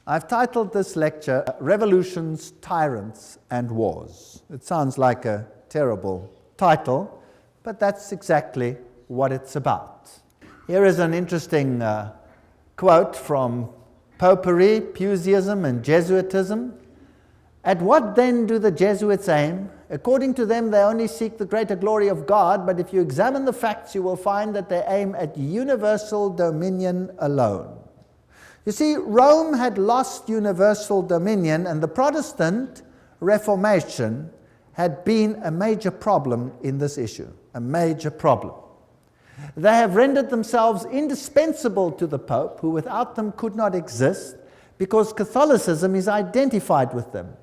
I've titled this lecture, Revolutions, Tyrants and Wars. It sounds like a terrible title, but that's exactly what it's about. Here is an interesting quote from Popery, Puseyism, and Jesuitism. At what then do the Jesuits aim? According to them, they only seek the greater glory of God, but if you examine the facts, you will find that they aim at universal dominion alone. You see, Rome had lost universal dominion, and the Protestant Reformation had been a major problem in this issue, a major problem. They have rendered themselves indispensable to the Pope, who without them could not exist, because Catholicism is identified with them.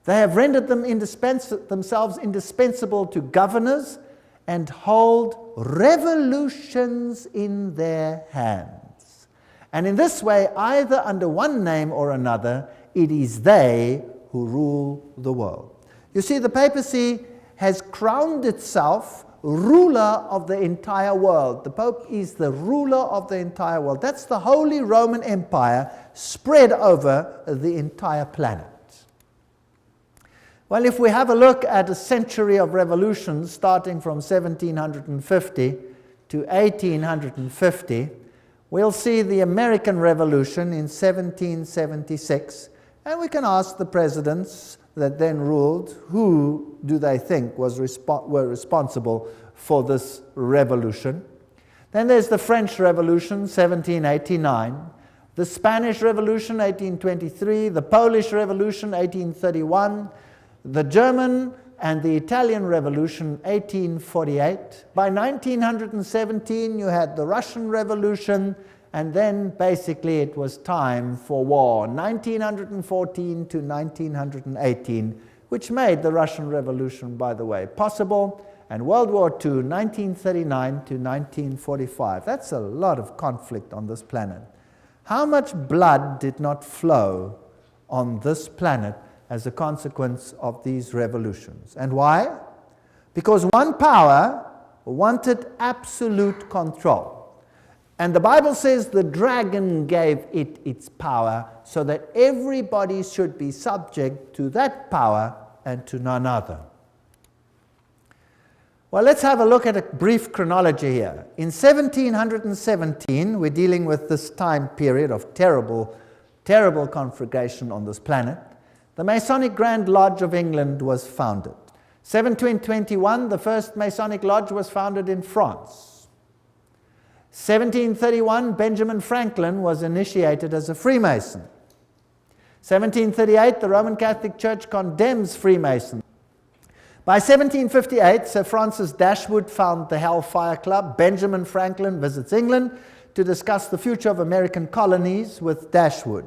They have rendered themselves indispensable to governors and hold revolutions in their hands. And in this way, either under one name or another, it is they who rule the world. You see, the papacy has crowned itself ruler of the entire world. The Pope is the ruler of the entire world. That's the Holy Roman Empire spread over the entire planet. Well, if we have a look at a century of revolutions starting from 1750 to 1850, we'll see the American Revolution in 1776, and we can ask the presidents that then ruled, who do they think were responsible for this revolution? Then there's the French Revolution, 1789, the Spanish Revolution, 1823, the Polish Revolution, 1831, the German and the Italian Revolution, 1848. By 1917, you had the Russian Revolution, and then basically it was time for war, 1914 to 1918, which made the Russian Revolution, by the way, possible, and World War II, 1939 to 1945. That's a lot of conflict on this planet. How much blood did not flow on this planet as a consequence of these revolutions? And why? Because one power wanted absolute control. And the Bible says the dragon gave it its power so that everybody should be subject to that power and to none other. Well, let's have a look at a brief chronology here. In 1717, we're dealing with this time period of terrible, terrible conflagration on this planet. The Masonic Grand Lodge of England was founded. 1721, the first Masonic Lodge was founded in France. 1731, Benjamin Franklin was initiated as a Freemason. 1738, the Roman Catholic Church condemns Freemasons. By 1758, Sir Francis Dashwood founded the Hellfire Club. Benjamin Franklin visits England to discuss the future of American colonies with Dashwood.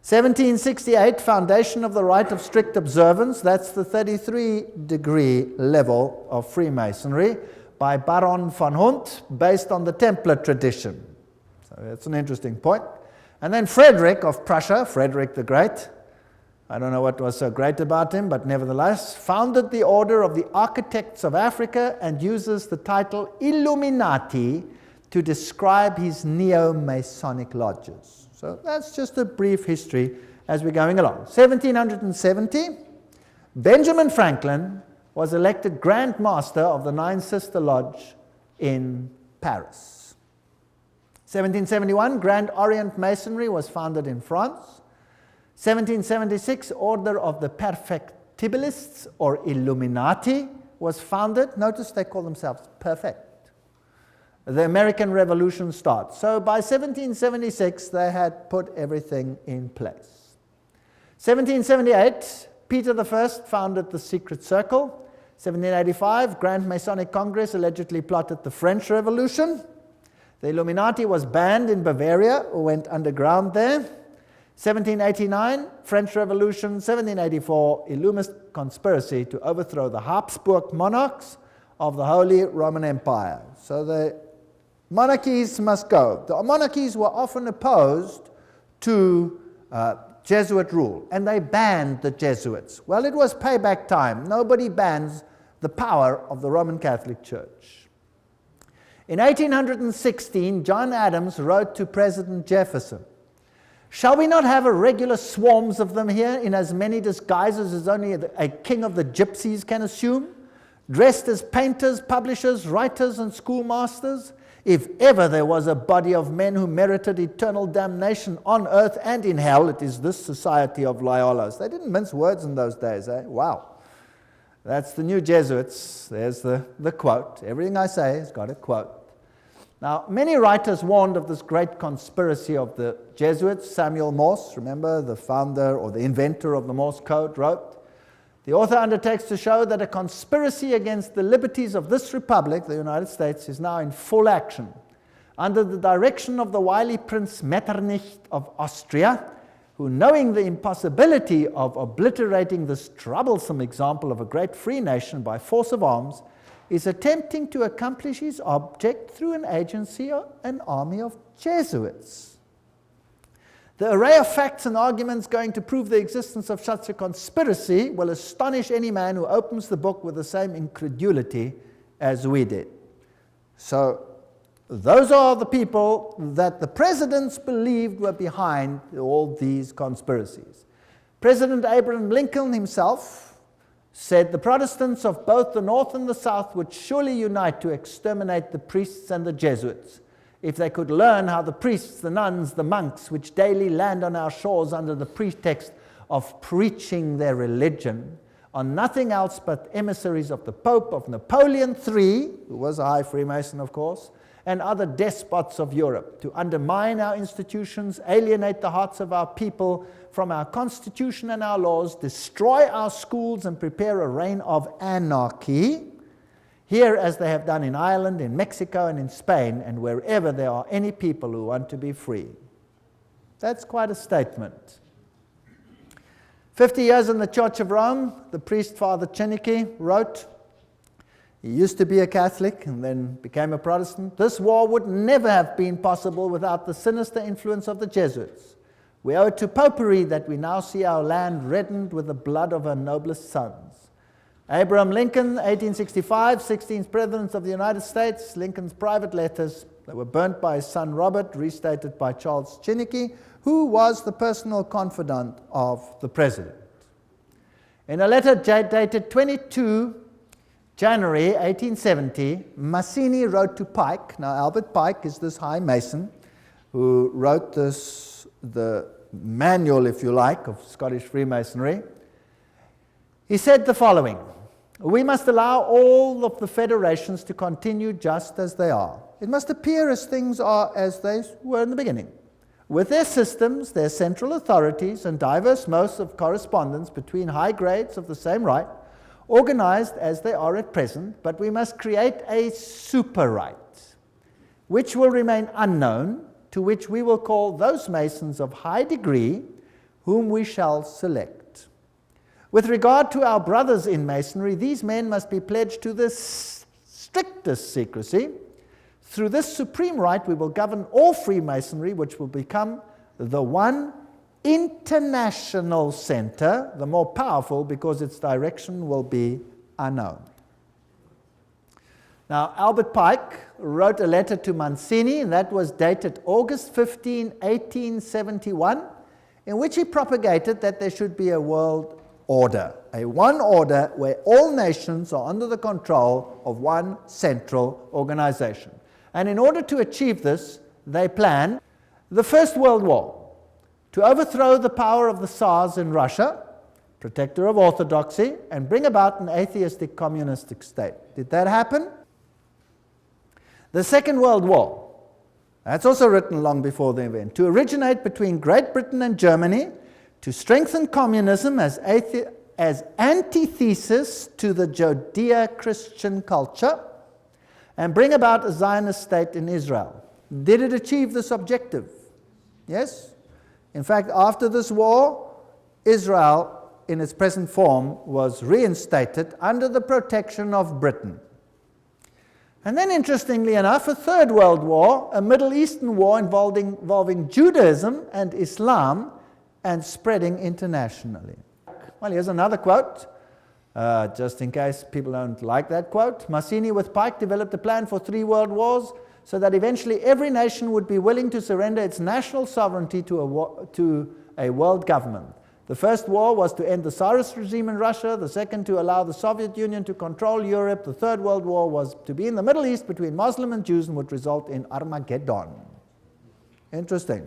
1768, foundation of the rite of strict observance, that's the 33-degree level of Freemasonry, by Baron von Hunt, based on the Templar tradition. So that's an interesting point. And then Frederick of Prussia, Frederick the Great, I don't know what was so great about him, but nevertheless, founded the Order of the Architects of Africa and uses the title Illuminati to describe his neo-Masonic lodges. So that's just a brief history as we're going along. 1770, Benjamin Franklin was elected Grand Master of the Nine Sister Lodge in Paris. 1771, Grand Orient Masonry was founded in France. 1776, Order of the Perfectibilists, or Illuminati, was founded. Notice they call themselves perfect. The American Revolution starts. So by 1776, they had put everything in place. 1778, Peter I founded the Secret Circle. 1785, Grand Masonic Congress allegedly plotted the French Revolution. The Illuminati was banned in Bavaria, or went underground there. 1789, French Revolution. 1784, Illuminist conspiracy to overthrow the Habsburg monarchs of the Holy Roman Empire. So the monarchies must go. The monarchies were often opposed to Jesuit rule, and they banned the Jesuits. Well, it was payback time. Nobody bans the power of the Roman Catholic Church. In 1816, John Adams wrote to President Jefferson, Shall we not have a regular swarms of them here in as many disguises as only a king of the gypsies can assume, dressed as painters, publishers, writers, and schoolmasters? If ever there was a body of men who merited eternal damnation on earth and in hell, it is this society of Loyolas. They didn't mince words in those days, eh? Wow. That's the new Jesuits. There's the quote. Everything I say has got a quote. Now, many writers warned of this great conspiracy of the Jesuits. Samuel Morse, remember, the founder or the inventor of the Morse code, wrote, "The author undertakes to show that a conspiracy against the liberties of this republic, the United States, is now in full action. Under the direction of the wily Prince Metternich of Austria, who, knowing the impossibility of obliterating this troublesome example of a great free nation by force of arms, is attempting to accomplish his object through an agency, an army of Jesuits. The array of facts and arguments going to prove the existence of such a conspiracy will astonish any man who opens the book with the same incredulity as we did." So, those are the people that the presidents believed were behind all these conspiracies. President Abraham Lincoln himself said the Protestants of both the North and the South would surely unite to exterminate the priests and the Jesuits, if they could learn how the priests, the nuns, the monks, which daily land on our shores under the pretext of preaching their religion, are nothing else but emissaries of the Pope, of Napoleon III, who was a high Freemason, of course, and other despots of Europe, to undermine our institutions, alienate the hearts of our people from our Constitution and our laws, destroy our schools, and prepare a reign of anarchy, here as they have done in Ireland, in Mexico, and in Spain, and wherever there are any people who want to be free. That's quite a statement. 50 years in the Church of Rome, the priest Father Czenicki wrote, he used to be a Catholic and then became a Protestant. "This war would never have been possible without the sinister influence of the Jesuits. We owe it to popery that we now see our land reddened with the blood of her noblest sons." Abraham Lincoln, 1865, 16th President of the United States. Lincoln's private letters that were burnt by his son Robert, restated by Charles Czenicki, who was the personal confidant of the President. In a letter dated 22 January 1870, Mazzini wrote to Pike. Now, Albert Pike is this high Mason who wrote the manual, if you like, of Scottish Freemasonry. He said the following: "We must allow all of the federations to continue just as they are. It must appear as things are as they were in the beginning, with their systems, their central authorities, and diverse modes of correspondence between high grades of the same right, organized as they are at present, but we must create a super right, which will remain unknown, to which we will call those Masons of high degree whom we shall select. With regard to our brothers in Masonry, these men must be pledged to the strictest secrecy. Through this supreme right, we will govern all Freemasonry, which will become the one international center, the more powerful because its direction will be unknown." Now, Albert Pike wrote a letter to Mazzini, and that was dated August 15, 1871, in which he propagated that there should be a world order, a one order where all nations are under the control of one central organization. And in order to achieve this, they planned the First World War, to overthrow the power of the Tsars in Russia, protector of orthodoxy, and bring about an atheistic communistic state. Did that happen? The Second World War, that's also written long before the event, to originate between Great Britain and Germany, to strengthen communism as antithesis to the Judeo-Christian culture, and bring about a Zionist state in Israel. Did it achieve this objective? Yes? In fact, after this war, Israel, in its present form, was reinstated under the protection of Britain. And then, interestingly enough, a Third World War, a Middle Eastern war involving Judaism and Islam and spreading internationally. Well, here's another quote, just in case people don't like that quote. Mazzini with Pike developed a plan for 3 world wars so that eventually every nation would be willing to surrender its national sovereignty to a world government. The first war was to end the Tsarist regime in Russia, the second to allow the Soviet Union to control Europe, the third World War was to be in the Middle East between Muslim and Jews and would result in Armageddon. Interesting.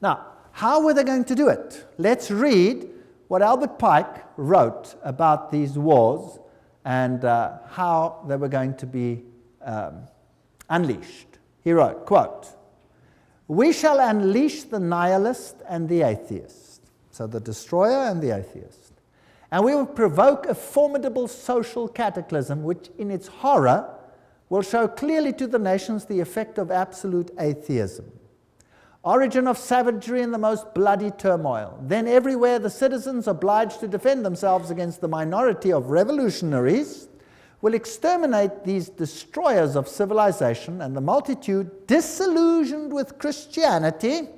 Now, how were they going to do it? Let's read what Albert Pike wrote about these wars and how they were going to be unleashed. He wrote, quote, "We shall unleash the nihilist and the atheist," so the destroyer and the atheist, "and we will provoke a formidable social cataclysm which in its horror will show clearly to the nations the effect of absolute atheism. Origin of savagery and the most bloody turmoil. Then everywhere the citizens obliged to defend themselves against the minority of revolutionaries will exterminate these destroyers of civilization, and the multitude, disillusioned with Christianity,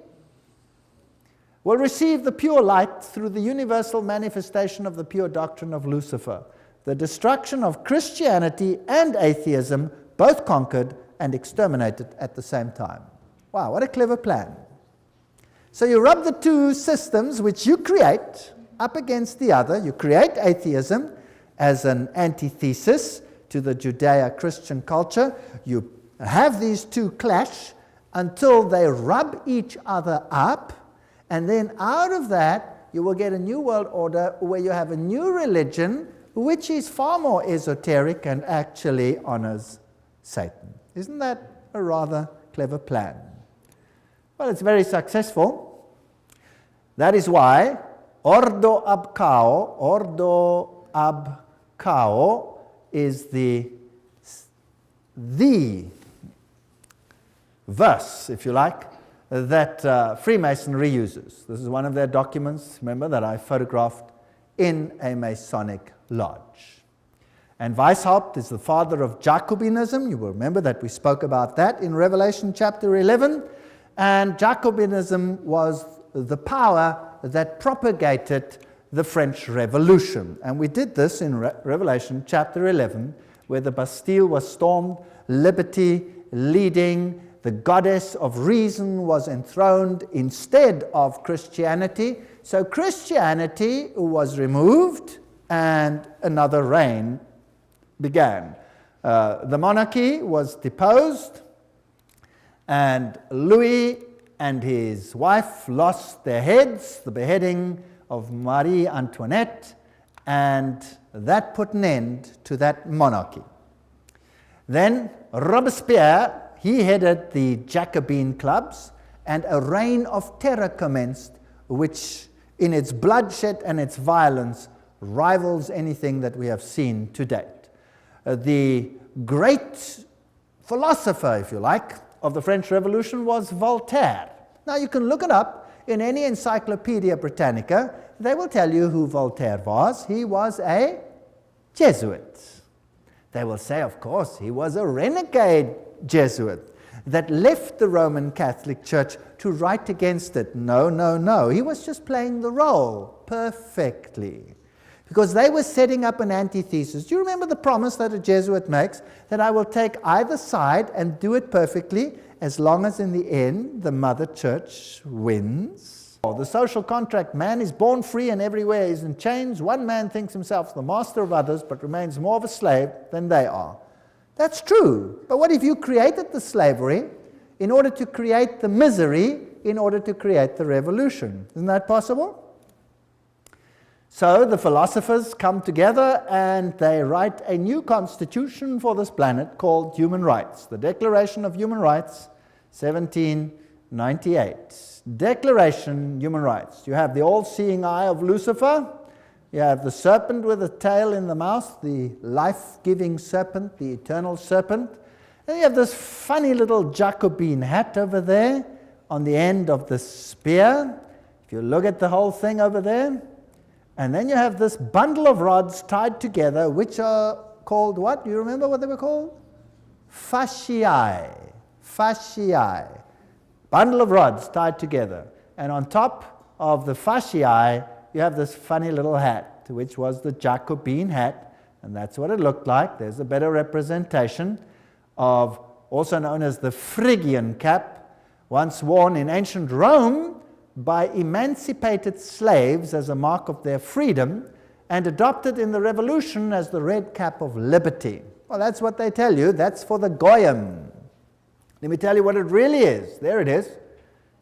will receive the pure light through the universal manifestation of the pure doctrine of Lucifer. The destruction of Christianity and atheism, both conquered and exterminated at the same time." Wow, what a clever plan. So you rub the two systems which you create up against the other. You create atheism as an antithesis to the Judeo-Christian culture. You have these two clash until they rub each other up, and then out of that you will get a new world order where you have a new religion which is far more esoteric and actually honors Satan. Isn't that a rather clever plan? Well, it's very successful. That is why Ordo ab Cao is the verse, if you like, that Freemasonry uses. This is one of their documents, remember, that I photographed in a Masonic lodge. And Weishaupt is the father of Jacobinism. You will remember that we spoke about that in Revelation chapter 11. And Jacobinism was the power that propagated the French Revolution. And we did this in Revelation chapter 11, where the Bastille was stormed, liberty leading, the goddess of reason was enthroned instead of Christianity. So Christianity was removed and another reign began. The monarchy was deposed, and Louis and his wife lost their heads, the beheading of Marie Antoinette, and that put an end to that monarchy. Then Robespierre, he headed the Jacobin clubs, and a reign of terror commenced, which in its bloodshed and its violence rivals anything that we have seen to date. The great philosopher, if you like, of the French Revolution was Voltaire. Now you can look it up in any Encyclopedia Britannica. They will tell you who Voltaire was. He was a Jesuit. They will say, of course, he was a renegade Jesuit that left the Roman Catholic Church to write against it. No, no, no. He was just playing the role perfectly, because they were setting up an antithesis. Do you remember the promise that a Jesuit makes? That I will take either side and do it perfectly, as long as in the end the Mother Church wins. The social contract: man is born free and everywhere is in chains. One man thinks himself the master of others, but remains more of a slave than they are. That's true. But what if you created the slavery in order to create the misery, in order to create the revolution? Isn't that possible? So the philosophers come together and they write a new constitution for this planet called Human Rights. The Declaration of Human Rights, 1798. Declaration, Human Rights. You have the all-seeing eye of Lucifer. You have the serpent with a tail in the mouth, the life-giving serpent, the eternal serpent. And you have this funny little Jacobin hat over there on the end of the spear. If you look at the whole thing over there. And then you have this bundle of rods tied together, which are called what? Do you remember what they were called? Fasciae. Fasciae. Bundle of rods tied together. And on top of the fasciae, you have this funny little hat, which was the Jacobin hat. And that's what it looked like. There's a better representation of, also known as the Phrygian cap, once worn in ancient Rome by emancipated slaves as a mark of their freedom, and adopted in the Revolution as the red cap of liberty. Well, that's what they tell you. That's for the Goyim. Let me tell you what it really is. There it is.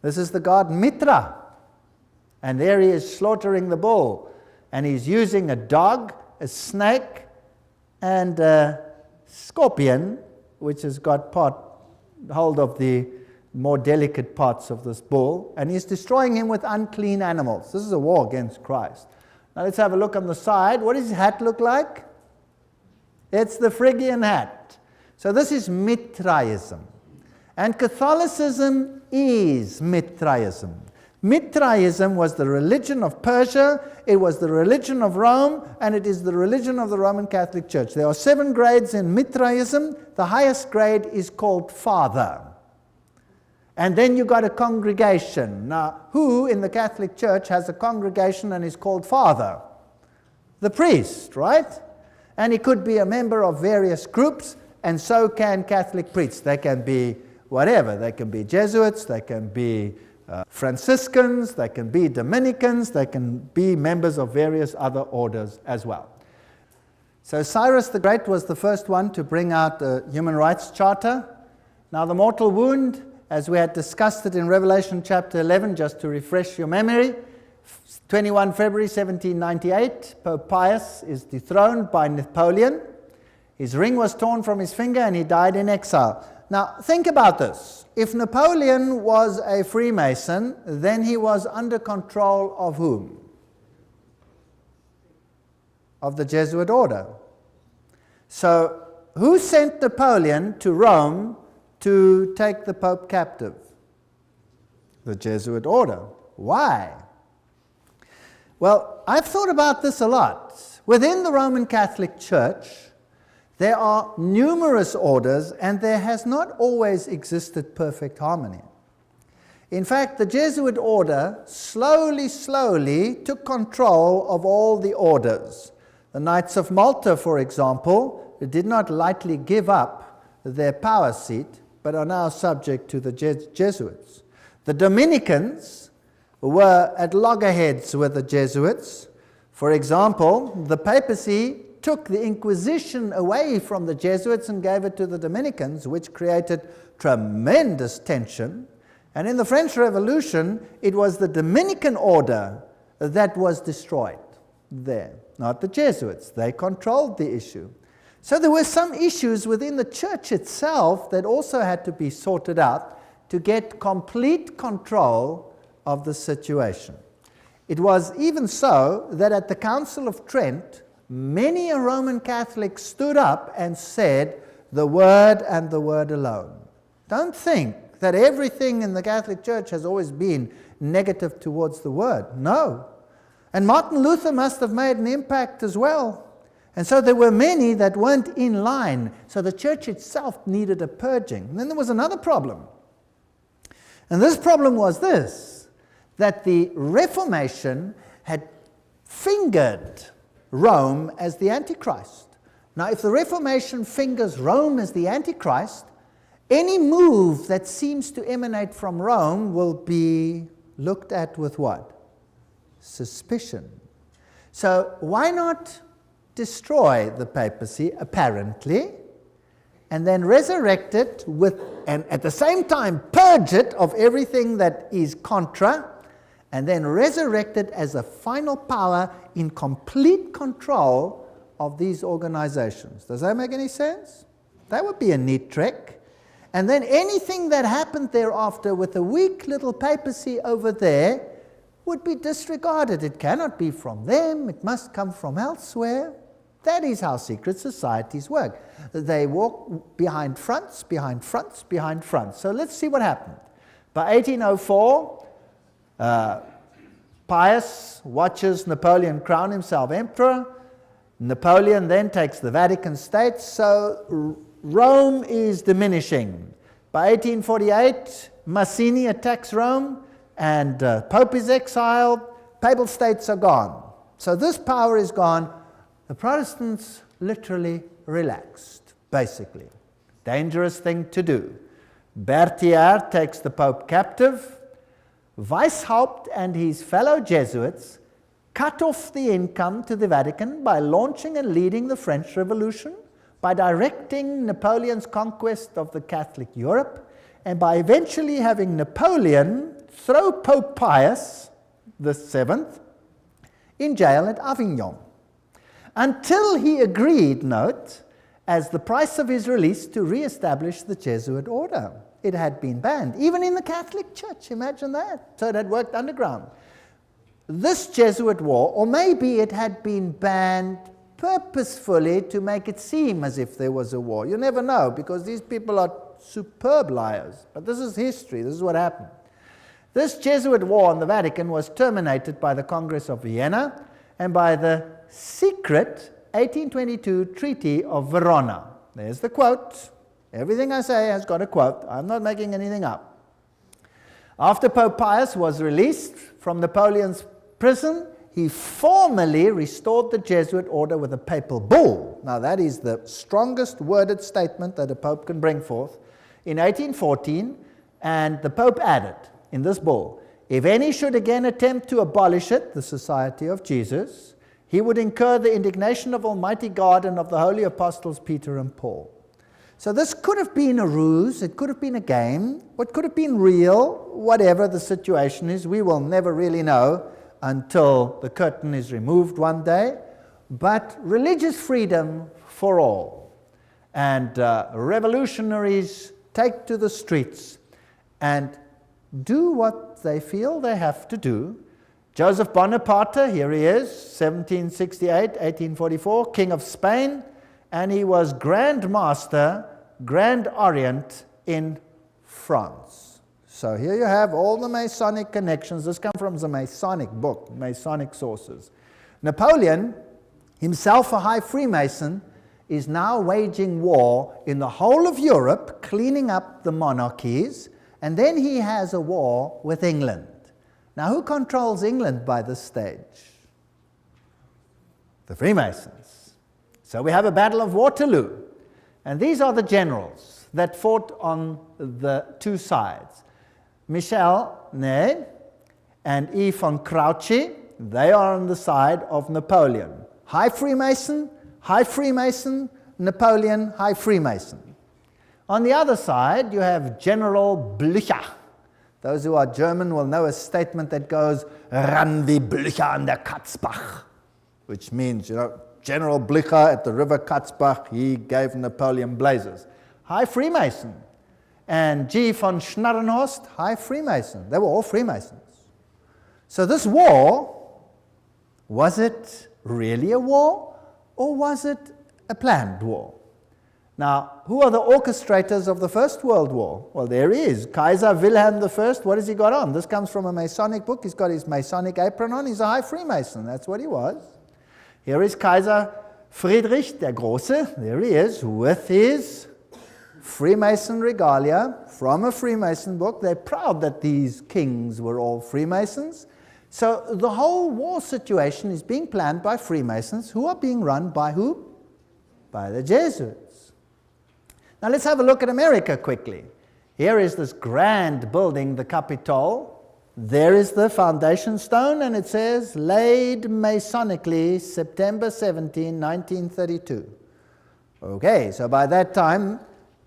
This is the god Mitra. And there he is slaughtering the bull. And he's using a dog, a snake, and a scorpion, which has got hold of the more delicate parts of this bull. And he's destroying him with unclean animals. This is a war against Christ. Now let's have a look on the side. What does his hat look like? It's the Phrygian hat. So this is Mithraism. And Catholicism is Mithraism. Mithraism was the religion of Persia, it was the religion of Rome, and it is the religion of the Roman Catholic Church. There are 7 grades in Mithraism. The highest grade is called Father. And then you got a congregation. Now, who in the Catholic Church has a congregation and is called Father? The priest, right? And he could be a member of various groups, and so can Catholic priests. They can be whatever. They can be Jesuits, they can be Franciscans, they can be Dominicans, they can be members of various other orders as well. So Cyrus the Great was the first one to bring out a human rights charter. Now the mortal wound, as we had discussed it in Revelation chapter 11, just to refresh your memory, 21 February 1798, Pope Pius is dethroned by Napoleon. His ring was torn from his finger and he died in exile. Now, think about this. If Napoleon was a Freemason, then he was under control of whom? Of the Jesuit order. So, who sent Napoleon to Rome to take the Pope captive? The Jesuit order. Why? Well, I've thought about this a lot. Within the Roman Catholic Church, there are numerous orders, and there has not always existed perfect harmony. In fact, the Jesuit order slowly took control of all the orders. The Knights of Malta, for example, did not lightly give up their power seat, but are now subject to the Jesuits. The Dominicans were at loggerheads with the Jesuits. For example, the papacy took the Inquisition away from the Jesuits and gave it to the Dominicans, which created tremendous tension. And in the French Revolution, it was the Dominican order that was destroyed there, not the Jesuits. They controlled the issue. So there were some issues within the church itself that also had to be sorted out to get complete control of the situation. It was even so that at the Council of Trent, many a Roman Catholic stood up and said, the Word and the Word alone. Don't think that everything in the Catholic Church has always been negative towards the Word. No. And Martin Luther must have made an impact as well. And so there were many that weren't in line. So the church itself needed a purging. And then there was another problem. And this problem was this, that the Reformation had fingered Rome as the Antichrist. Now, if the Reformation fingers Rome as the Antichrist, any move that seems to emanate from Rome will be looked at with what? Suspicion. So why not destroy the papacy, apparently, and then resurrect it and at the same time purge it of everything that is contra, and then resurrect it as a final power in complete control of these organizations. Does that make any sense? That would be a neat trick. And then anything that happened thereafter with the weak little papacy over there would be disregarded. It cannot be from them, it must come from elsewhere. That is how secret societies work. They walk behind fronts, behind fronts, behind fronts. So let's see what happened. By 1804, Pius watches Napoleon crown himself emperor. Napoleon then takes the Vatican State, so Rome is diminishing. By 1848, Mazzini attacks Rome, and Pope is exiled, Papal States are gone. So this power is gone. The Protestants literally relaxed, basically. Dangerous thing to do. Berthier takes the Pope captive. Weishaupt and his fellow Jesuits cut off the income to the Vatican by launching and leading the French Revolution, by directing Napoleon's conquest of the Catholic Europe, and by eventually having Napoleon throw Pope Pius VII in jail at Avignon, until he agreed, note, as the price of his release, to re-establish the Jesuit order. It had been banned, even in the Catholic Church, imagine that. So it had worked underground. This Jesuit war, or maybe it had been banned purposefully to make it seem as if there was a war. You never know, because these people are superb liars. But this is history, this is what happened. This Jesuit war on the Vatican was terminated by the Congress of Vienna and by the secret 1822 Treaty of Verona. There's the quote. Everything I say has got a quote. I'm not making anything up. After Pope Pius was released from Napoleon's prison, he formally restored the Jesuit order with a papal bull. Now that is the strongest worded statement that a pope can bring forth. In 1814, and the Pope added in this bull, if any should again attempt to abolish it, the Society of Jesus, he would incur the indignation of Almighty God and of the holy apostles Peter and Paul. So this could have been a ruse, it could have been a game, what could have been real, whatever the situation is, we will never really know until the curtain is removed one day. But religious freedom for all. And revolutionaries take to the streets and do what they feel they have to do. Joseph Bonaparte, here he is, 1768, 1844, King of Spain, and he was Grand Master, Grand Orient in France. So here you have all the Masonic connections. This comes from the Masonic book, Masonic sources. Napoleon, himself a high Freemason, is now waging war in the whole of Europe, cleaning up the monarchies, and then he has a war with England. Now, who controls England by this stage? The Freemasons. So we have a Battle of Waterloo, and these are the generals that fought on the two sides. Michel Ney and E. von Grouchy, they are on the side of Napoleon. High Freemason, Napoleon, High Freemason. On the other side, you have General Blücher. Those who are German will know a statement that goes, "Ran wie Blücher an der Katzbach," which means, General Blücher at the river Katzbach, he gave Napoleon blazes. High Freemason. And G. von Schnarrenhorst, High Freemason. They were all Freemasons. So this war, was it really a war, or was it a planned war? Now, who are the orchestrators of the First World War? Well, there he is, Kaiser Wilhelm I. What has he got on? This comes from a Masonic book. He's got his Masonic apron on. He's a High Freemason. That's what he was. Here is Kaiser Friedrich der Große. There he is, with his Freemason regalia from a Freemason book. They're proud that these kings were all Freemasons. So the whole war situation is being planned by Freemasons, who are being run by who? By the Jesuits. Now let's have a look at America quickly. Here is this grand building, the Capitol. There is the foundation stone, and it says, laid Masonically, September 17, 1932. Okay, so by that time,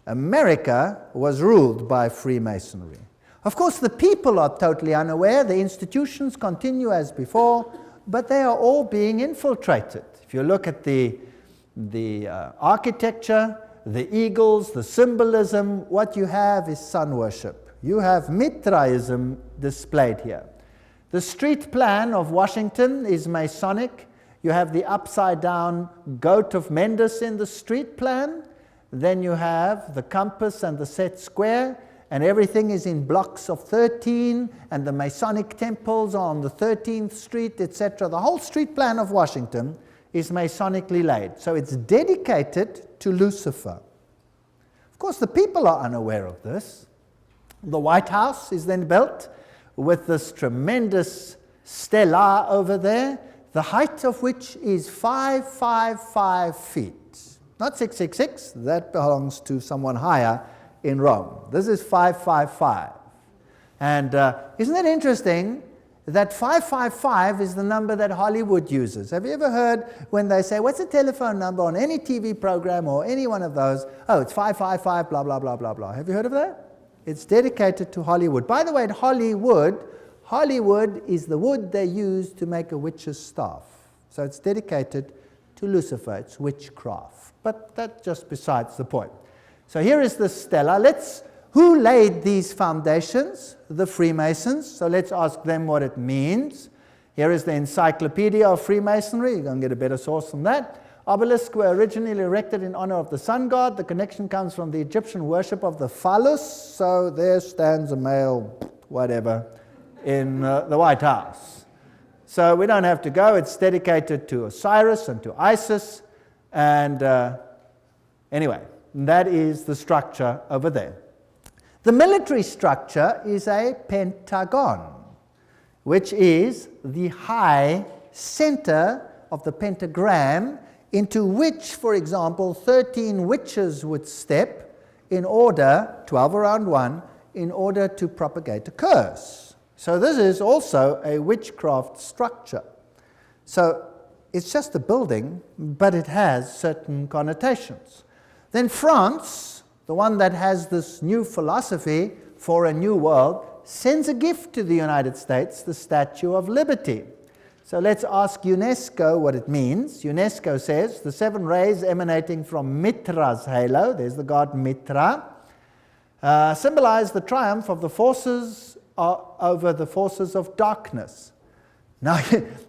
America was ruled by Freemasonry. Of course, the people are totally unaware. The institutions continue as before, but they are all being infiltrated. If you look at the architecture, the eagles, the symbolism, what you have is sun worship. You have Mithraism displayed here. The street plan of Washington is Masonic. You have the upside-down goat of Mendes in the street plan. Then you have the compass and the set square, and everything is in blocks of 13, and the Masonic temples are on the 13th Street, etc. The whole street plan of Washington is Masonically laid. So it's dedicated to Lucifer. Of course, the people are unaware of this. The White House is then built with this tremendous stela over there, the height of which is 555 feet. Not 666, that belongs to someone higher in Rome. This is 555. And isn't it interesting that 555 is the number that Hollywood uses? Have you ever heard when they say, what's the telephone number on any TV program or any one of those? Oh, it's 555, blah, blah, blah, blah, blah. Have you heard of that? It's dedicated to Hollywood. By the way, at Hollywood is the wood they use to make a witch's staff. So it's dedicated to Lucifer. It's witchcraft. But that's just besides the point. So here is the stela. Who laid these foundations? The Freemasons. So let's ask them what it means. Here is the Encyclopedia of Freemasonry. You're going to get a better source than that. Obelisks were originally erected in honor of the sun god. The connection comes from the Egyptian worship of the phallus. So there stands a male, whatever, in the White House. So we don't have to go. It's dedicated to Osiris and to Isis. And anyway, that is the structure over there. The military structure is a pentagon, which is the high center of the pentagram into which, for example, 13 witches would step in order, 12 around one, in order to propagate a curse. So this is also a witchcraft structure. So it's just a building, but it has certain connotations. Then France, the one that has this new philosophy for a new world, sends a gift to the United States, the Statue of Liberty. So let's ask UNESCO what it means. UNESCO says the 7 rays emanating from Mitra's halo, there's the god Mitra, symbolize the triumph of the forces over the forces of darkness. Now,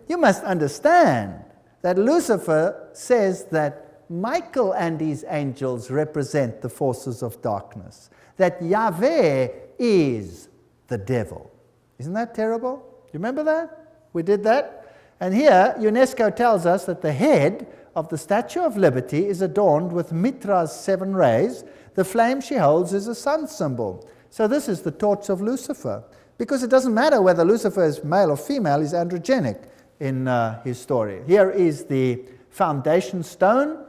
you must understand that Lucifer says that Michael and his angels represent the forces of darkness, that Yahweh is the devil. Isn't that terrible? You remember that? We did that. And here, UNESCO tells us that the head of the Statue of Liberty is adorned with Mitra's 7 rays. The flame she holds is a sun symbol. So this is the torch of Lucifer. Because it doesn't matter whether Lucifer is male or female, he's androgenic in his story. Here is the foundation stone.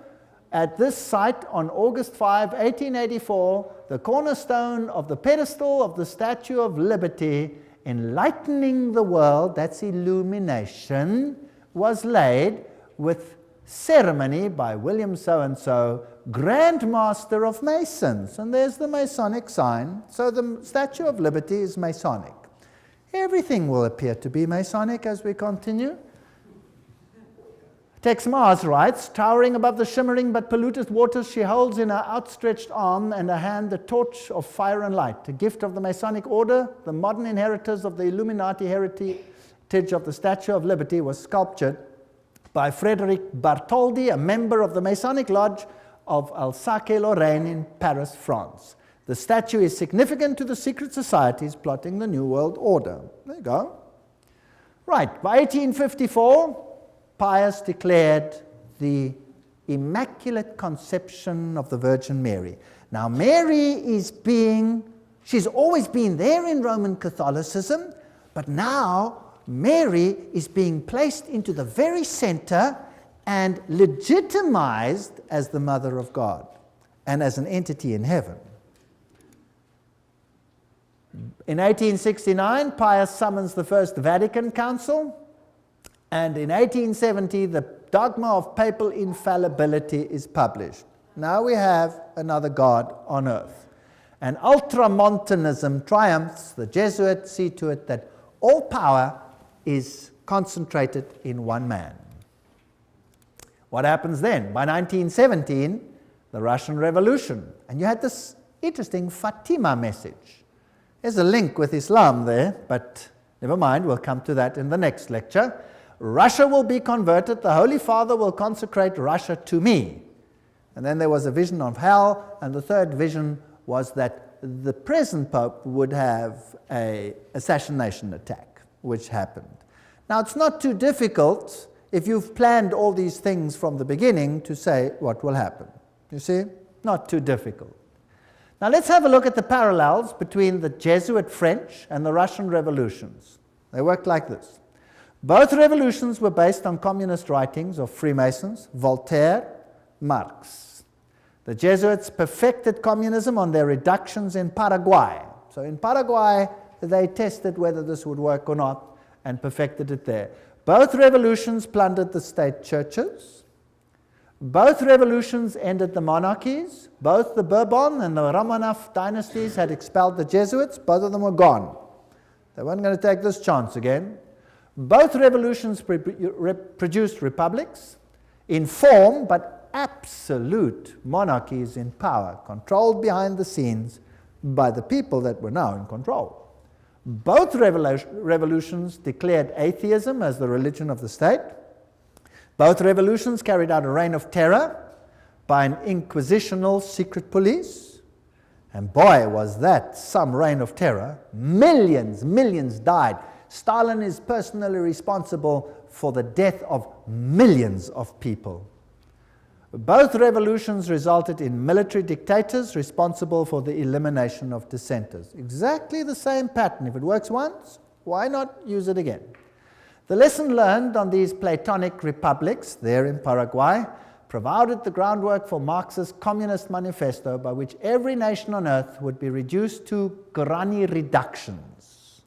At this site on August 5, 1884, the cornerstone of the pedestal of the Statue of Liberty, enlightening the world, that's illumination, was laid with ceremony by William so-and-so, Grand Master of Masons. And there's the Masonic sign. So the Statue of Liberty is Masonic. Everything will appear to be Masonic as we continue. Tex Mars writes, towering above the shimmering but polluted waters, she holds in her outstretched arm and her hand the torch of fire and light, a gift of the Masonic order. The modern inheritors of the Illuminati heritage of the Statue of Liberty was sculptured by Frederic Bartholdi, a member of the Masonic Lodge of Alsace-Lorraine in Paris, France. The statue is significant to the secret societies plotting the New World Order. There you go. Right, by 1854, Pius declared the Immaculate Conception of the Virgin Mary. Now, Mary she's always been there in Roman Catholicism, but now Mary is being placed into the very center and legitimized as the Mother of God and as an entity in heaven. In 1869, Pius summons the First Vatican Council. And in 1870, the dogma of papal infallibility is published. Now we have another God on earth. And ultramontanism triumphs. The Jesuits see to it that all power is concentrated in one man. What happens then? By 1917, the Russian Revolution. And you had this interesting Fatima message. There's a link with Islam there, but never mind, we'll come to that in the next lecture. Russia will be converted, the Holy Father will consecrate Russia to me. And then there was a vision of hell, and the third vision was that the present Pope would have an assassination attack, which happened. Now, it's not too difficult, if you've planned all these things from the beginning, to say what will happen. You see? Not too difficult. Now, let's have a look at the parallels between the Jesuit French and the Russian revolutions. They worked like this. Both revolutions were based on communist writings of Freemasons, Voltaire, Marx. The Jesuits perfected communism on their reductions in Paraguay. So in Paraguay, they tested whether this would work or not and perfected it there. Both revolutions plundered the state churches. Both revolutions ended the monarchies. Both the Bourbon and the Romanov dynasties had expelled the Jesuits. Both of them were gone. They weren't going to take this chance again. Both revolutions produced republics in form, but absolute monarchies in power, controlled behind the scenes by the people that were now in control. Both revolutions declared atheism as the religion of the state. Both revolutions carried out a reign of terror by an inquisitional secret police. And boy, was that some reign of terror. Millions died. Stalin is personally responsible for the death of millions of people. Both revolutions resulted in military dictators responsible for the elimination of dissenters. Exactly the same pattern. If it works once, why not use it again? The lesson learned on these Platonic republics there in Paraguay provided the groundwork for Marx's Communist Manifesto, by which every nation on earth would be reduced to granny reductions,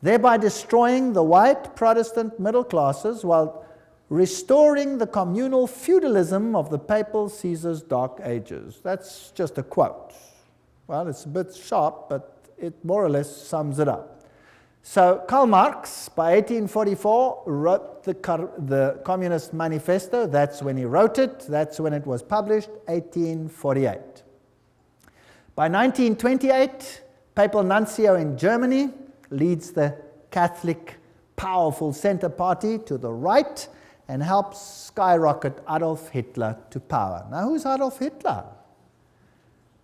thereby destroying the white Protestant middle classes while restoring the communal feudalism of the papal Caesar's dark ages. That's just a quote. Well, it's a bit sharp, but it more or less sums it up. So Karl Marx, by 1844, wrote the Communist Manifesto. That's when he wrote it. That's when it was published, 1848. By 1928, Papal Nuncio in Germany leads the Catholic powerful center party to the right and helps skyrocket Adolf Hitler to power. Now, who's Adolf Hitler?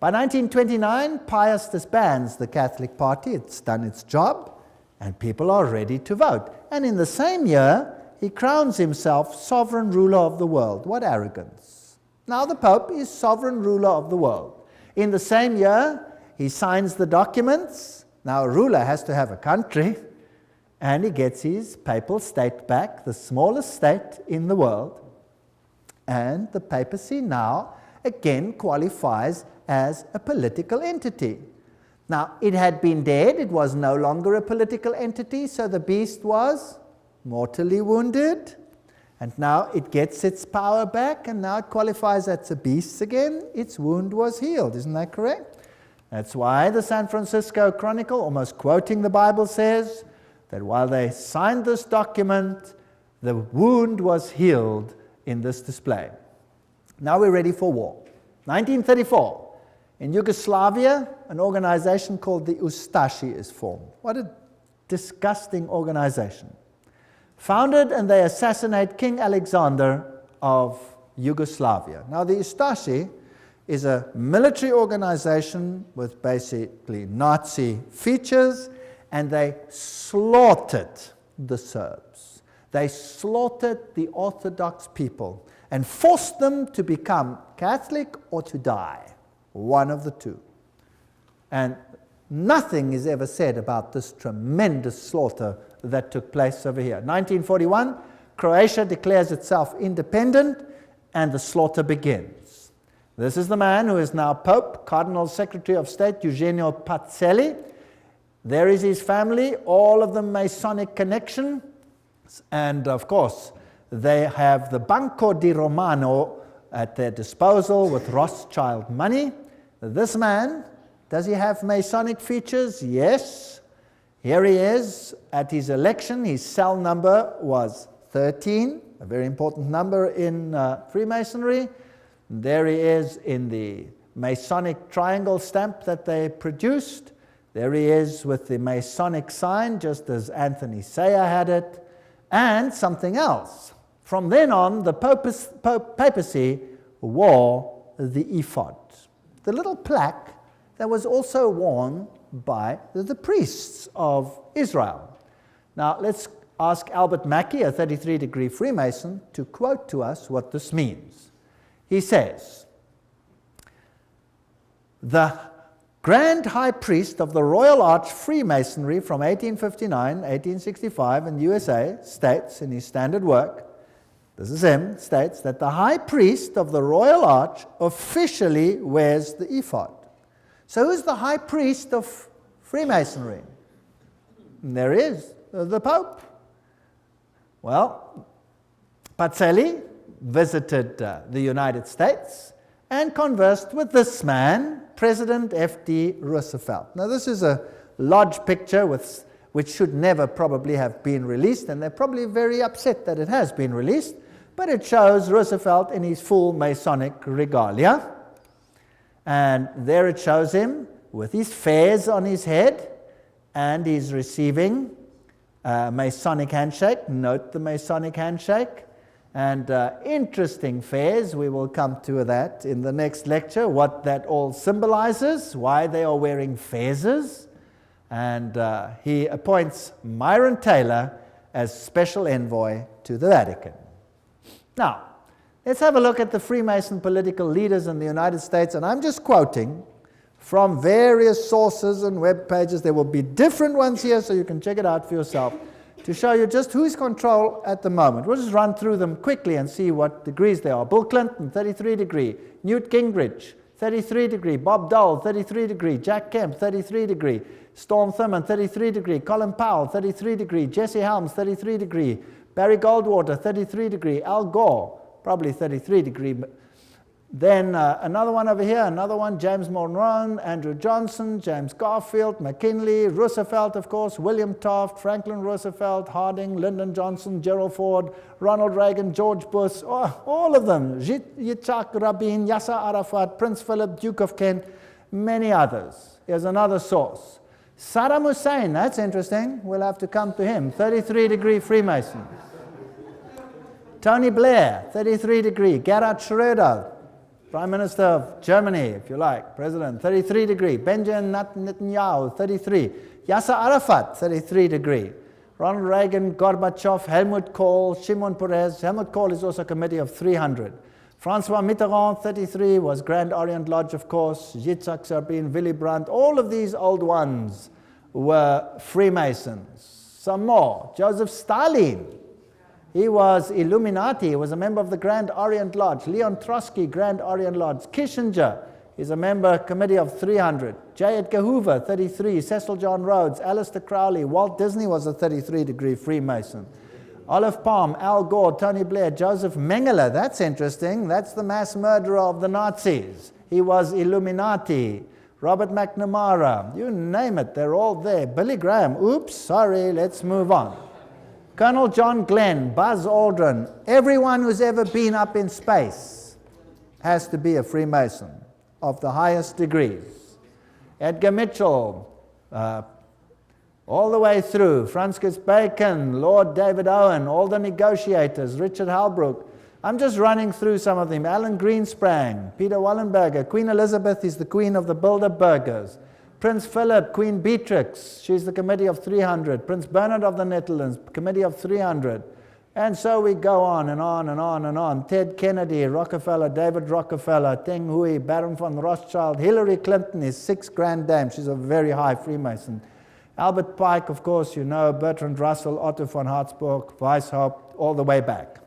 By 1929, Pius disbands the Catholic Party. It's done its job, and people are ready to vote. And in the same year, he crowns himself sovereign ruler of the world. What arrogance. Now the Pope is sovereign ruler of the world. In the same year, he signs the documents. Now a ruler has to have a country, and he gets his papal state back, the smallest state in the world. And the papacy now again qualifies as a political entity. Now, it had been dead, it was no longer a political entity, so the beast was mortally wounded, and now it gets its power back, and now it qualifies as a beast again. Its wound was healed, isn't that correct? That's why the San Francisco Chronicle, almost quoting the Bible, says that while they signed this document, the wound was healed in this display. Now we're ready for war. 1934. In Yugoslavia, an organization called the Ustashi is formed. What a disgusting organization. Founded, and they assassinate King Alexander of Yugoslavia. Now, the Ustashi is a military organization with basically Nazi features, and they slaughtered the Serbs. They slaughtered the Orthodox people and forced them to become Catholic or to die. One of the two. And nothing is ever said about this tremendous slaughter that took place over here. 1941, Croatia declares itself independent, and the slaughter begins. This is the man who is now Pope, Cardinal Secretary of State, Eugenio Pacelli. There is his family, all of them Masonic connection, and of course, they have the Banco di Romano at their disposal with Rothschild money. This man, does he have Masonic features? Yes. Here he is at his election. His cell number was 13, a very important number in Freemasonry. There he is in the Masonic triangle stamp that they produced. There he is with the Masonic sign, just as Anthony Sayer had it, and something else. From then on, the papacy wore the ephod, the little plaque that was also worn by the priests of Israel. Now, let's ask Albert Mackey, a 33-degree Freemason, to quote to us what this means. He says, "The Grand High Priest of the Royal Arch Freemasonry from 1859, 1865 in the USA states in his standard work, this is him, states that the high priest of the royal arch officially wears the ephod. So who's the high priest of Freemasonry? And there is the Pope. Well, Pacelli visited the United States and conversed with this man, President F.D. Roosevelt. Now, this is a lodge picture which should never probably have been released, and they're probably very upset that it has been released, but it shows Roosevelt in his full Masonic regalia. And there it shows him with his fez on his head, and he's receiving a Masonic handshake. Note the Masonic handshake. And interesting fez, we will come to that in the next lecture, what that all symbolizes, why they are wearing fezes. And he appoints Myron Taylor as special envoy to the Vatican. Now, let's have a look at the Freemason political leaders in the United States, and I'm just quoting from various sources and web pages. There will be different ones here, so you can check it out for yourself, to show you just who's control at the moment. We'll just run through them quickly and see what degrees they are. Bill Clinton, 33 degree. Newt Gingrich, 33 degree. Bob Dole, 33 degree. Jack Kemp, 33 degree. Storm Thurmond, 33 degree. Colin Powell, 33 degree. Jesse Helms, 33 degree. Barry Goldwater, 33 degree. Al Gore, probably 33 degree. Then another one over here, another one, James Monroe, Andrew Johnson, James Garfield, McKinley, Roosevelt, of course, William Taft, Franklin Roosevelt, Harding, Lyndon Johnson, Gerald Ford, Ronald Reagan, George Bush, all of them, Yitzhak Rabin, Yasser Arafat, Prince Philip, Duke of Kent, many others. Here's another source. Saddam Hussein, that's interesting, we'll have to come to him, 33 degree Freemason. Tony Blair, 33 degree. Gerhard Schröder, Prime Minister of Germany, if you like, President, 33 degree. Benjamin Netanyahu, 33. Yasser Arafat, 33 degree. Ronald Reagan, Gorbachev, Helmut Kohl, Shimon Peres. Helmut Kohl is also a committee of 300. Francois Mitterrand, 33, was Grand Orient Lodge, of course. Yitzhak Rabin, Willy Brandt, all of these old ones were Freemasons. Some more. Joseph Stalin. He was Illuminati. He was a member of the Grand Orient Lodge. Leon Trotsky, Grand Orient Lodge. Kissinger is a member committee of 300. J. Edgar Hoover, 33. Cecil John Rhodes, Aleister Crowley. Walt Disney was a 33 degree Freemason. Olive Palm, Al Gore, Tony Blair, Joseph Mengele. That's interesting. That's the mass murderer of the Nazis. He was Illuminati. Robert McNamara. You name it. They're all there. Billy Graham. Oops, sorry. Let's move on. Colonel John Glenn, Buzz Aldrin, everyone who's ever been up in space has to be a Freemason of the highest degrees. Edgar Mitchell, all the way through, Francis Bacon, Lord David Owen, all the negotiators, Richard Halbrook. I'm just running through some of them. Alan Greensprang, Peter Wallenberger, Queen Elizabeth is the queen of the Bilderbergers. Prince Philip, Queen Beatrix, she's the committee of 300. Prince Bernard of the Netherlands, committee of 300. And so we go on and on and on and on. Ted Kennedy, Rockefeller, David Rockefeller, Teng Hui, Baron von Rothschild. Hillary Clinton is 6 grand dame. She's a very high Freemason. Albert Pike, of course, you know, Bertrand Russell, Otto von Habsburg, Weishaupt, all the way back.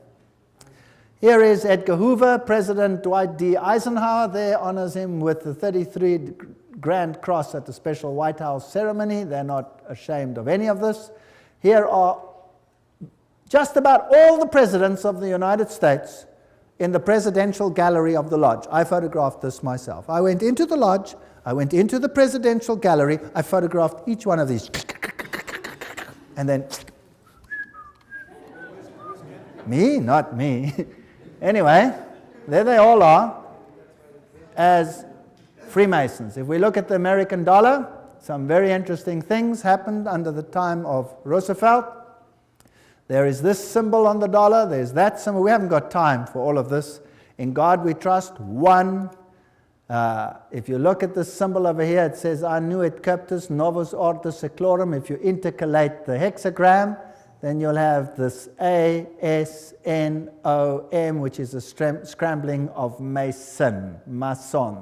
Here is Edgar Hoover. President Dwight D. Eisenhower there honors him with the 33 Grand Cross at the special White House ceremony. They're not ashamed of any of this. Here are just about all the presidents of the United States in the presidential gallery of the lodge. I photographed this myself. I went into the lodge, I went into the presidential gallery, I photographed each one of these. And then, me? Not me. Anyway, there they all are as Freemasons. If we look at the American dollar, some very interesting things happened under the time of Roosevelt. There is this symbol on the dollar, there's that symbol. We haven't got time for all of this. In God we trust, one. If you look at this symbol over here, it says, Annuit Cuptus Novus Ordo Seclorum. If you intercalate the hexagram, then you'll have this A-S-N-O-M, which is a scrambling of Mason, Mason.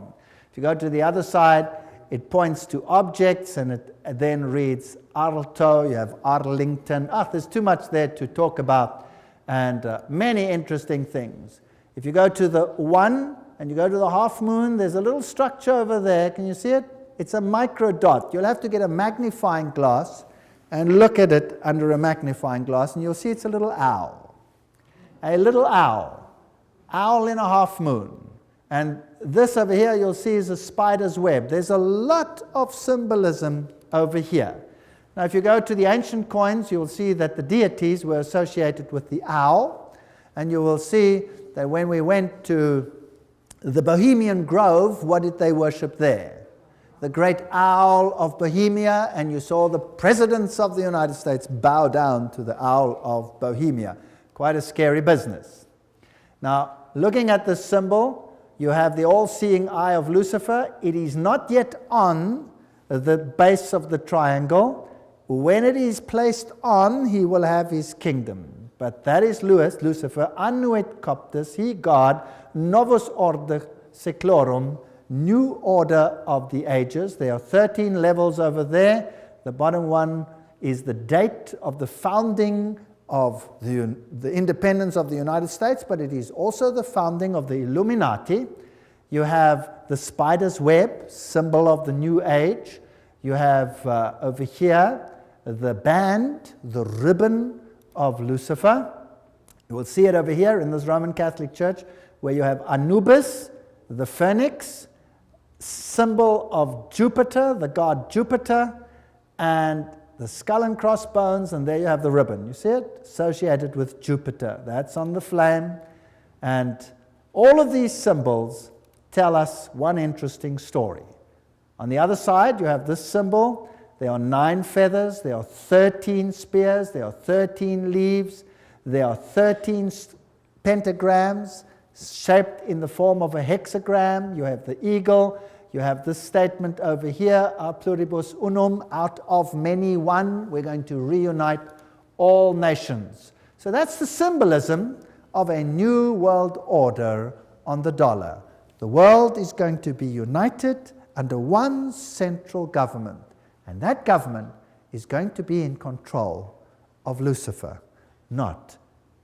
If you go to the other side, it points to objects, and it then reads Arlto, you have Arlington. There's too much there to talk about. and many interesting things. If you go to the 1 and you go to the half moon, there's a little structure over there. Can you see it? It's a micro dot. You'll have to get a magnifying glass and look at it under a magnifying glass, and you'll see it's a little owl. A little owl. Owl in a half moon. And this over here you'll see is a spider's web. There's a lot of symbolism over here. Now if you go to the ancient coins, you'll see that the deities were associated with the owl, and you will see that when we went to the Bohemian Grove, what did they worship there? The great owl of Bohemia, and you saw the presidents of the United States bow down to the owl of Bohemia. Quite a scary business. Now, looking at this symbol, you have the all-seeing eye of Lucifer. It is not yet on the base of the triangle. When it is placed on, he will have his kingdom. But that is Lucifer, annuit coptus, he God, novus order seclorum, new order of the ages. There are 13 levels over there. The bottom one is the date of the founding of the independence of the United States, but it is also the founding of the Illuminati. You have the spider's web, symbol of the new age. You have over here the band, the ribbon of Lucifer. You will see it over here in this Roman Catholic Church, where you have Anubis, the phoenix, symbol of Jupiter, the god Jupiter, and the skull and crossbones, and there you have the ribbon. You see it? Associated with Jupiter. That's on the flame. And all of these symbols tell us one interesting story. On the other side, you have this symbol. There are 9 feathers, there are 13 spears, there are 13 leaves, there are 13 pentagrams shaped in the form of a hexagram. You have the eagle. You have this statement over here, a pluribus unum, out of many one. We're going to reunite all nations. So that's the symbolism of a new world order on the dollar. The world is going to be united under one central government, and that government is going to be in control of Lucifer, not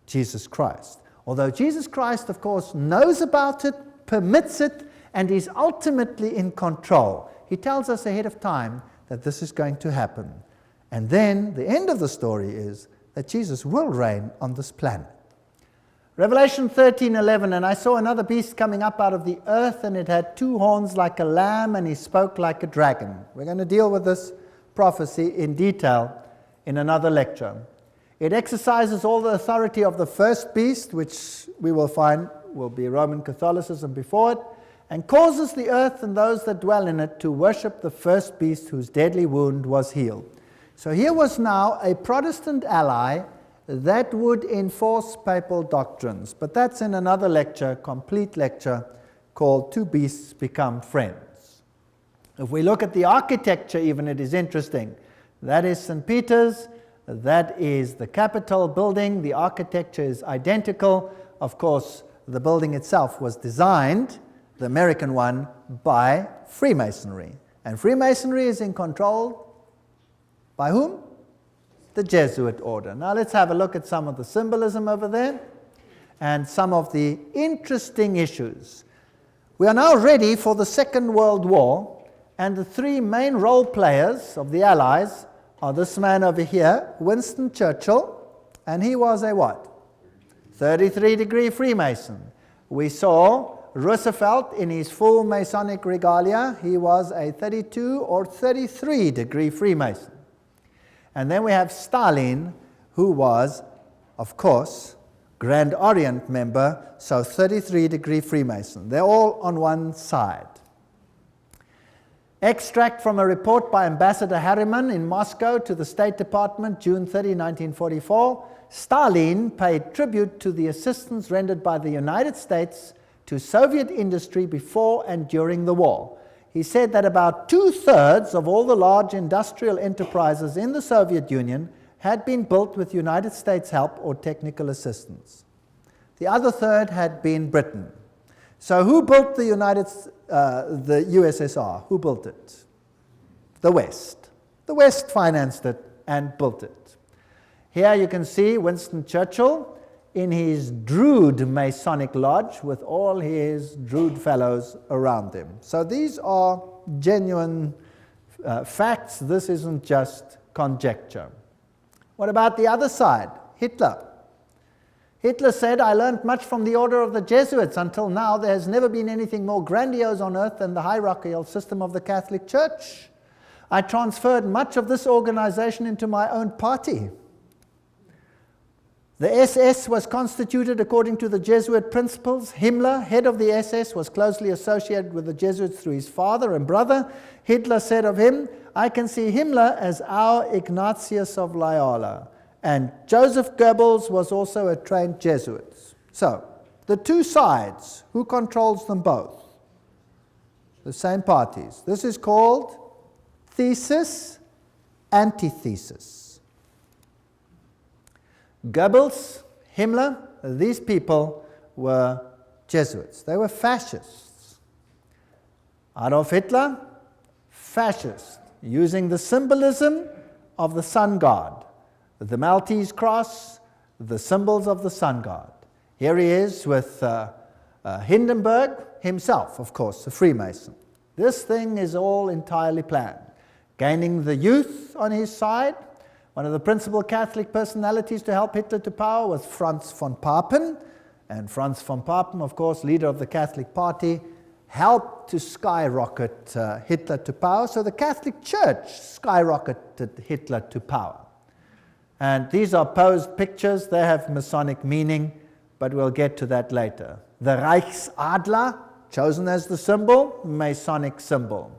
Jesus Christ. Although Jesus Christ, of course, knows about it, permits it, and is ultimately in control. He tells us ahead of time that this is going to happen. And then the end of the story is that Jesus will reign on this planet. Revelation 13:11, and I saw another beast coming up out of the earth, and it had 2 horns like a lamb, and he spoke like a dragon. We're going to deal with this prophecy in detail in another lecture. It exercises all the authority of the first beast, which we will find will be Roman Catholicism before it, and causes the earth and those that dwell in it to worship the first beast whose deadly wound was healed. So here was now a Protestant ally that would enforce papal doctrines. But that's in another lecture, complete lecture, called Two Beasts Become Friends. If we look at the architecture even, it is interesting. That is St. Peter's. That is the Capitol building. The architecture is identical. Of course, the building itself was designed, the American one, by Freemasonry. And Freemasonry is in control by whom? The Jesuit order. Now let's have a look at some of the symbolism over there and some of the interesting issues. We are now ready for the Second World War, and the 3 main role players of the Allies are this man over here, Winston Churchill, and he was a what? 33-degree Freemason. We saw Roosevelt in his full Masonic regalia. He was a 32 or 33-degree Freemason. And then we have Stalin, who was, of course, Grand Orient member, so 33-degree Freemason. They're all on one side. Extract from a report by Ambassador Harriman in Moscow to the State Department, June 30, 1944. Stalin paid tribute to the assistance rendered by the United States to Soviet industry before and during the war. He said that about 2/3 of all the large industrial enterprises in the Soviet Union had been built with United States help or technical assistance. The other third had been Britain. So who built the USSR? Who built it? The West. The West financed it and built it. Here you can see Winston Churchill in his Druid Masonic Lodge with all his Druid fellows around him. So these are genuine facts. This isn't just conjecture. What about the other side? Hitler. Hitler said, I learned much from the order of the Jesuits. Until now, there has never been anything more grandiose on earth than the hierarchical system of the Catholic Church. I transferred much of this organization into my own party. The SS was constituted according to the Jesuit principles. Himmler, head of the SS, was closely associated with the Jesuits through his father and brother. Hitler said of him, I can see Himmler as our Ignatius of Loyola. And Joseph Goebbels was also a trained Jesuit. So, the two sides, who controls them both? The same parties. This is called thesis, antithesis. Goebbels, Himmler, these people were Jesuits. They were fascists. Adolf Hitler, fascist, using the symbolism of the sun god. The Maltese cross, the symbols of the sun god. Here he is with Hindenburg himself, of course, a Freemason. This thing is all entirely planned. Gaining the youth on his side. One of the principal Catholic personalities to help Hitler to power was Franz von Papen. And Franz von Papen, of course, leader of the Catholic Party, helped to skyrocket Hitler to power. So the Catholic Church skyrocketed Hitler to power. And these are posed pictures. They have Masonic meaning, but we'll get to that later. The Reichsadler, chosen as the symbol, Masonic symbol.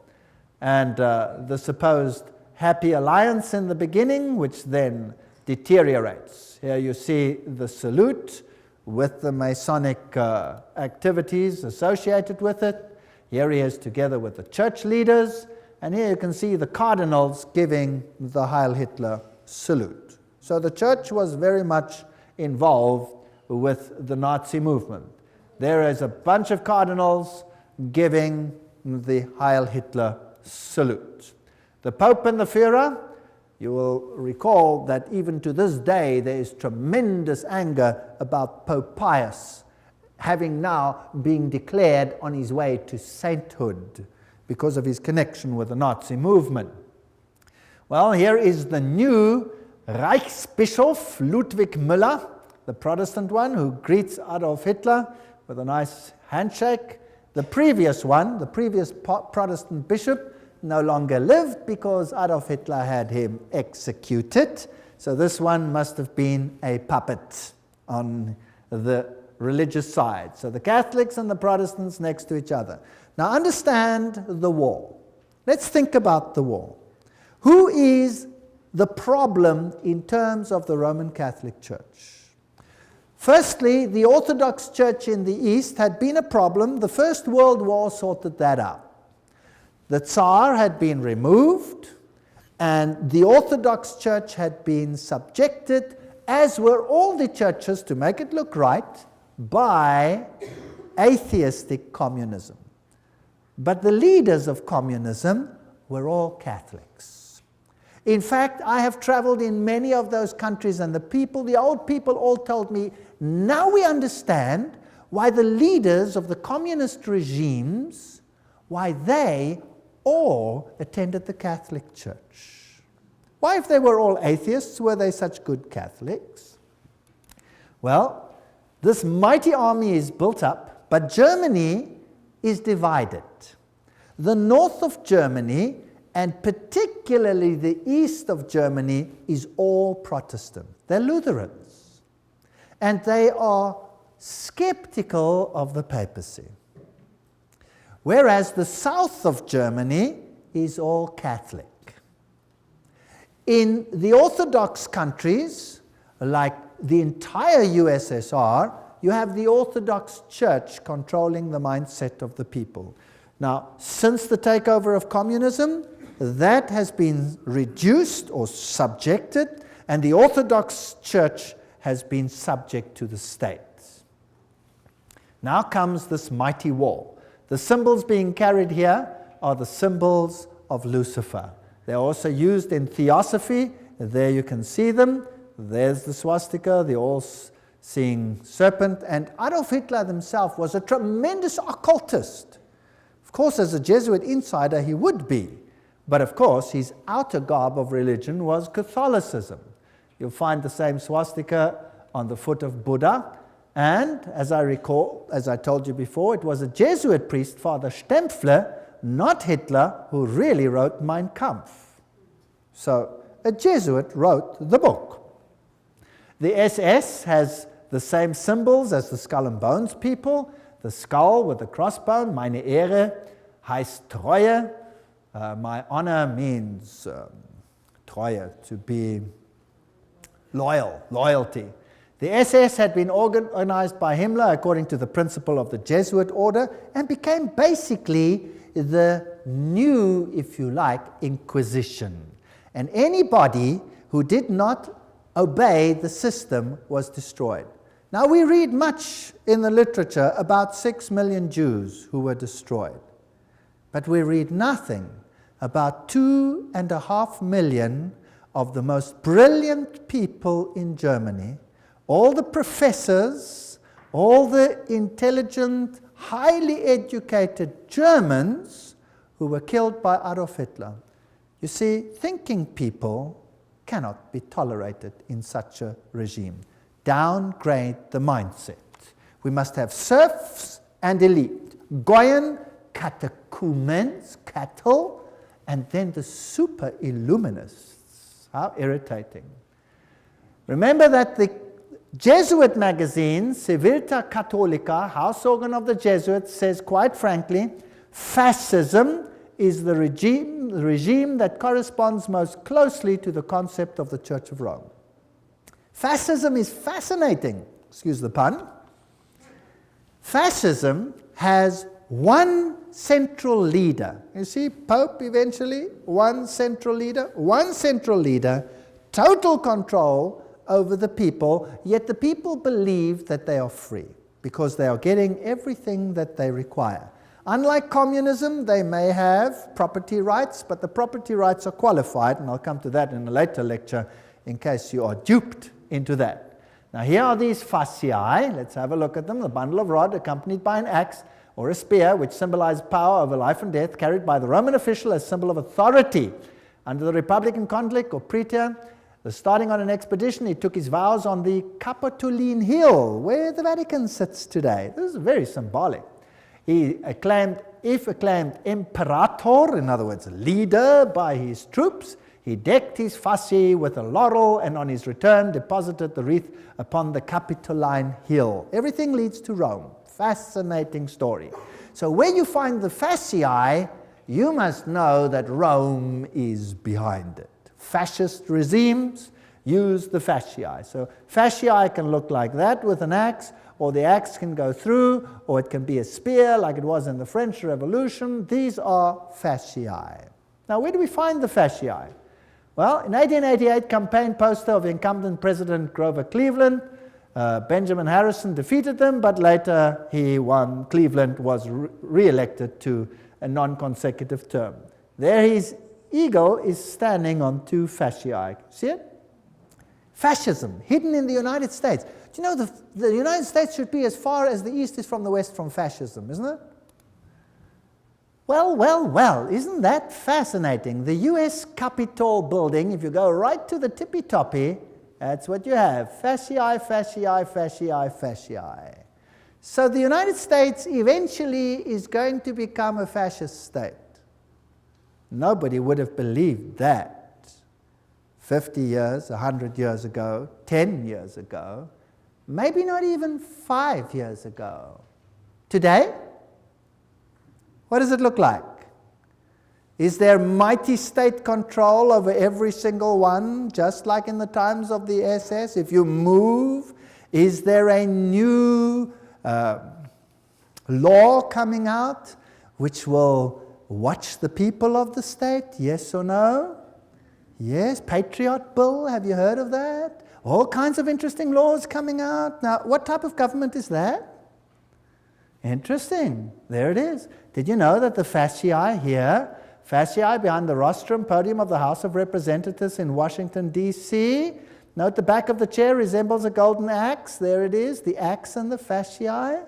And the supposed happy alliance in the beginning, which then deteriorates. Here you see the salute with the Masonic activities associated with it. Here he is together with the church leaders. And here you can see the cardinals giving the Heil Hitler salute. So the church was very much involved with the Nazi movement. There is a bunch of cardinals giving the Heil Hitler salute. The Pope and the Führer, you will recall that even to this day there is tremendous anger about Pope Pius having now been declared on his way to sainthood because of his connection with the Nazi movement. Well, here is the new Reichsbischof Ludwig Müller, the Protestant one, who greets Adolf Hitler with a nice handshake. The previous one, the previous Protestant bishop, no longer lived because Adolf Hitler had him executed. So this one must have been a puppet on the religious side. So the Catholics and the Protestants next to each other. Now understand the war. Let's think about the war. Who is the problem in terms of the Roman Catholic Church? Firstly, the Orthodox Church in the East had been a problem. The First World War sorted that out. The Tsar had been removed, and the Orthodox Church had been subjected, as were all the churches, to make it look right, by atheistic communism. But the leaders of communism were all Catholics. In fact, I have traveled in many of those countries, and the old people all told me, now we understand why the leaders of the communist regimes, why they all attended the Catholic Church. Why, if they were all atheists, were they such good Catholics? Well, this mighty army is built up, but Germany is divided. The north of Germany, and particularly the east of Germany, is all Protestant. They're Lutherans. And they are skeptical of the papacy. Whereas the south of Germany is all Catholic. In the Orthodox countries, like the entire USSR, you have the Orthodox Church controlling the mindset of the people. Now, since the takeover of communism, that has been reduced or subjected, and the Orthodox Church has been subject to the state. Now comes this mighty war. The symbols being carried here are the symbols of Lucifer. They're also used in Theosophy. There you can see them. There's the swastika, the All seeing serpent, and Adolf Hitler himself was a tremendous occultist. Of course, as a Jesuit insider, he would be, but of course, his outer garb of religion was Catholicism. You'll find the same swastika on the foot of Buddha, and as I recall, as I told you before, it was a Jesuit priest, Father Stempfler, not Hitler, who really wrote Mein Kampf. So, a Jesuit wrote the book. The SS has the same symbols as the Skull and Bones people. The skull with the crossbone, meine Ehre, heißt Treue. My honor means Treue, to be loyal, loyalty. The SS had been organized by Himmler according to the principle of the Jesuit order and became basically the new, if you like, Inquisition. And anybody who did not obey the system was destroyed. Now we read much in the literature about 6 million Jews who were destroyed. But we read nothing about 2.5 million of the most brilliant people in Germany, all the professors, all the intelligent, highly educated Germans who were killed by Adolf Hitler. You see, thinking people cannot be tolerated in such a regime. Downgrade the mindset. We must have serfs and elite, Goyen, catechumens, cattle, and then the super illuminists. How irritating. Remember that the Jesuit magazine, Civiltà Cattolica, house organ of the Jesuits, says quite frankly, fascism is the regime that corresponds most closely to the concept of the Church of Rome. Fascism is fascinating, excuse the pun. Fascism has one central leader. You see, Pope eventually, one central leader, total control over the people, yet the people believe that they are free because they are getting everything that they require. Unlike communism, they may have property rights, but the property rights are qualified, and I'll come to that in a later lecture in case you are duped into that. Now here are these fasciae. Let's have a look at them. The bundle of rod accompanied by an axe or a spear, which symbolizes power over life and death, carried by the Roman official as symbol of authority. Under the Republican conflict or praetor, starting on an expedition, he took his vows on the Capitoline Hill, where the Vatican sits today. This is very symbolic. He acclaimed imperator, in other words, a leader by his troops. He decked his fasci with a laurel, and on his return deposited the wreath upon the Capitoline Hill. Everything leads to Rome. Fascinating story. So where you find the fasciae, you must know that Rome is behind it. Fascist regimes use the fasciae. So fasciae can look like that with an axe, or the axe can go through, or it can be a spear like it was in the French Revolution. These are fasciae. Now, where do we find the fasciae? Well, in 1888, campaign poster of incumbent President Grover Cleveland, Benjamin Harrison defeated them, but later he won. Cleveland was re-elected to a non-consecutive term. There his eagle is standing on 2 fasciae. See it? Fascism, hidden in the United States. Do you know the United States should be as far as the East is from the West from fascism, isn't it? Well, isn't that fascinating? The US Capitol building, if you go right to the tippy-toppy, that's what you have. Fasciae, fasciae, fasciae, fasciae. So the United States eventually is going to become a fascist state. Nobody would have believed that 50 years, 100 years ago, 10 years ago, maybe not even 5 years ago. Today, what does it look like? Is there mighty state control over every single one, just like in the times of the SS? If you move, is there a new law coming out which will watch the people of the state? Yes or no? Yes, Patriot Bill, have you heard of that? All kinds of interesting laws coming out. Now, what type of government is that? Interesting. There it is. Did you know that the fasciae here, fasciae behind the rostrum podium of the House of Representatives in Washington, D.C., Note the back of the chair resembles a golden axe. There it is, the axe and the fasciae.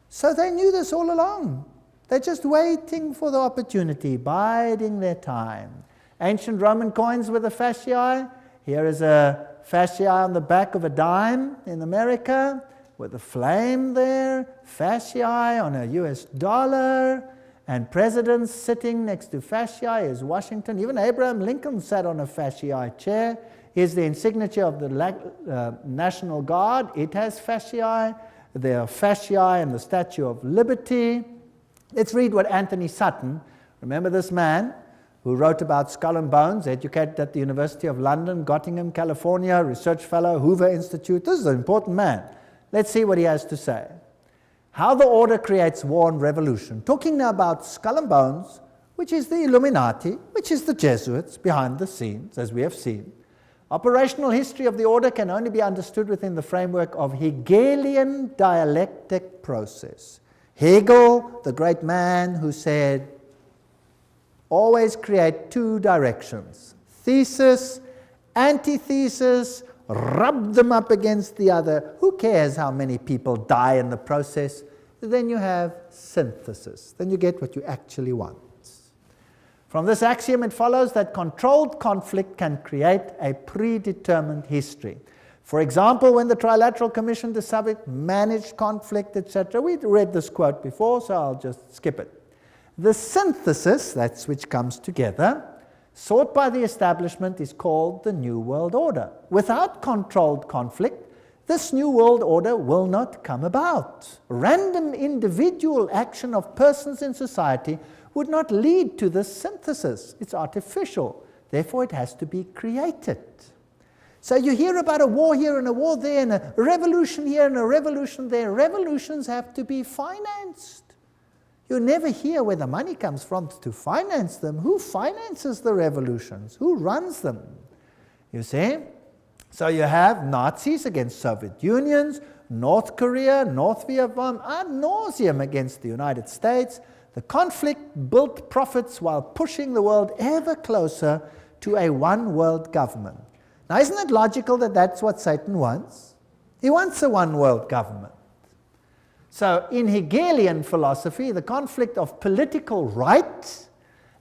So they knew this all along. They're just waiting for the opportunity, biding their time. Ancient Roman coins with the fasciae. Here is a fasciae on the back of a dime in America with a flame there. Fasciae on a US dollar. And presidents sitting next to fasciae is Washington. Even Abraham Lincoln sat on a fasciae chair. Here's the insignia of the National Guard. It has fasciae. There are fasciae and the Statue of Liberty. Let's read what Anthony Sutton, remember this man who wrote about Skull and Bones, educated at the University of London, Gottingen, California, research fellow, Hoover Institute. This is an important man. Let's see what he has to say. How the order creates war and revolution. Talking now about Skull and Bones, which is the Illuminati, which is the Jesuits behind the scenes, as we have seen. Operational history of the order can only be understood within the framework of Hegelian dialectic process. Hegel, the great man who said, always create two directions, thesis, antithesis, rub them up against the other. Who cares how many people die in the process? Then you have synthesis. Then you get what you actually want. From this axiom, it follows that controlled conflict can create a predetermined history. For example, when the Trilateral Commission decided managed conflict, etc., we read this quote before, so I'll just skip it. The synthesis, that's which comes together, sought by the establishment is called the New World Order. Without controlled conflict, this New World Order will not come about. Random individual action of persons in society would not lead to this synthesis. It's artificial. Therefore, it has to be created. So you hear about a war here and a war there and a revolution here and a revolution there. Revolutions have to be financed. You never hear where the money comes from to finance them. Who finances the revolutions? Who runs them? You see? So you have Nazis against Soviet Unions, North Korea, North Vietnam, ad nauseum against the United States. The conflict built profits while pushing the world ever closer to a one-world government. Now, isn't it logical that that's what Satan wants? He wants a one-world government. So, in Hegelian philosophy, the conflict of political right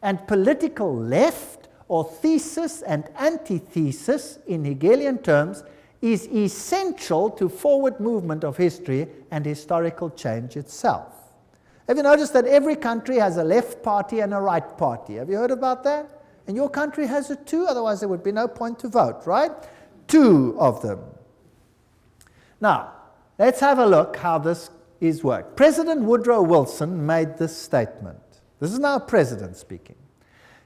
and political left, or thesis and antithesis in Hegelian terms, is essential to forward movement of history and historical change itself. Have you noticed that every country has a left party and a right party? Have you heard about that? And your country has it too, otherwise there would be no point to vote, right? Two of them. Now, let's have a look how this is worked. President Woodrow Wilson made this statement. This is now a president speaking.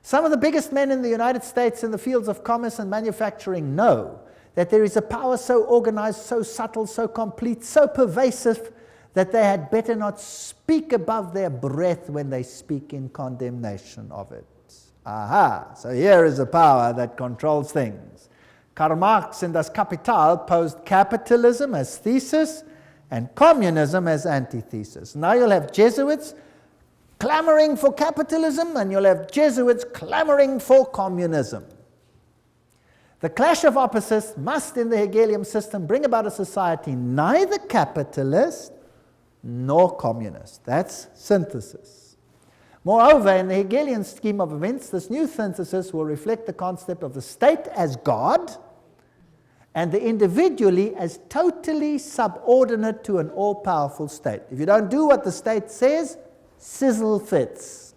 Some of the biggest men in the United States in the fields of commerce and manufacturing know that there is a power so organized, so subtle, so complete, so pervasive that they had better not speak above their breath when they speak in condemnation of it. Aha, so here is a power that controls things. Karl Marx in Das Kapital posed capitalism as thesis and communism as antithesis. Now you'll have Jesuits clamoring for capitalism and you'll have Jesuits clamoring for communism. The clash of opposites must, in the Hegelian system, bring about a society neither capitalist nor communist. That's synthesis. Moreover, in the Hegelian scheme of events, this new synthesis will reflect the concept of the state as God and the individually as totally subordinate to an all-powerful state. If you don't do what the state says, sizzle fits.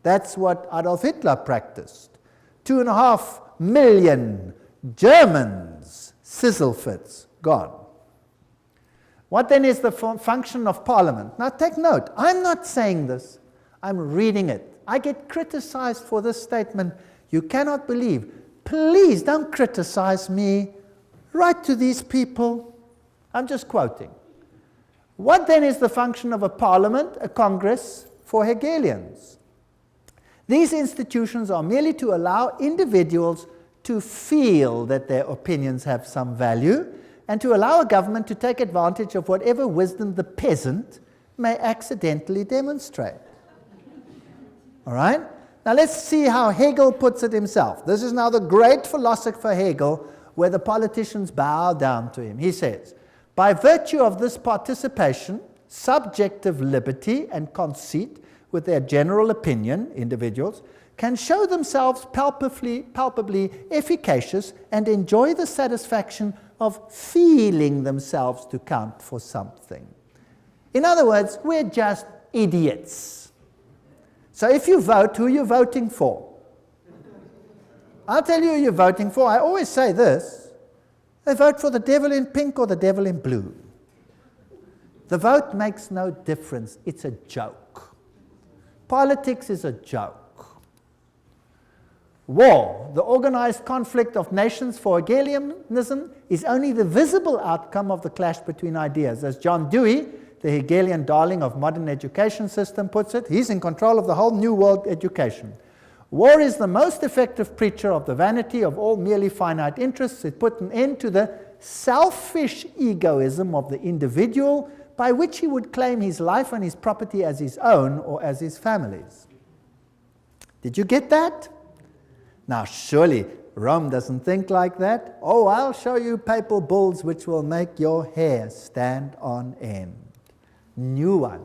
That's what Adolf Hitler practiced. 2.5 million Germans, sizzle fits, gone. What then is the function of Parliament? Now take note, I'm not saying this. I'm reading it. I get criticized for this statement. You cannot believe. Please don't criticize me. Write to these people. I'm just quoting. What then is the function of a parliament, a congress, for Hegelians? These institutions are merely to allow individuals to feel that their opinions have some value and to allow a government to take advantage of whatever wisdom the peasant may accidentally demonstrate. All right? Now let's see how Hegel puts it himself. This is now the great philosopher Hegel where the politicians bow down to him. He says, by virtue of this participation, subjective liberty and conceit with their general opinion, individuals, can show themselves palpably efficacious and enjoy the satisfaction of feeling themselves to count for something. In other words, we're just idiots. So if you vote, who are you voting for? I'll tell you who you're voting for. I always say this. They vote for the devil in pink or the devil in blue. The vote makes no difference. It's a joke. Politics is a joke. War, the organized conflict of nations for Hegelianism, is only the visible outcome of the clash between ideas. As John Dewey, the Hegelian darling of modern education system, puts it, he's in control of the whole new world education. War is the most effective preacher of the vanity of all merely finite interests. It put an end to the selfish egoism of the individual, by which he would claim his life and his property as his own or as his family's. Did you get that? Now, surely Rome doesn't think like that. Oh, I'll show you papal bulls which will make your hair stand on end. New ones.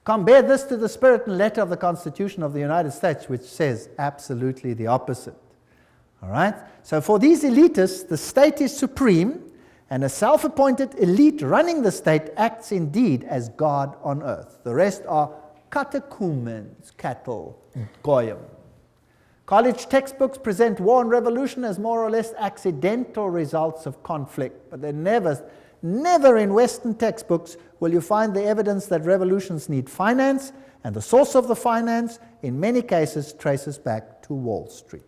Compare this to the spirit and letter of the Constitution of the United States, which says absolutely the opposite. All right? So for these elitists, the state is supreme, and a self-appointed elite running the state acts indeed as God on earth. The rest are catechumens, cattle, goyim. College textbooks present war and revolution as more or less accidental results of conflict, but they're never in Western textbooks will you find the evidence that revolutions need finance, and the source of the finance, in many cases, traces back to Wall Street.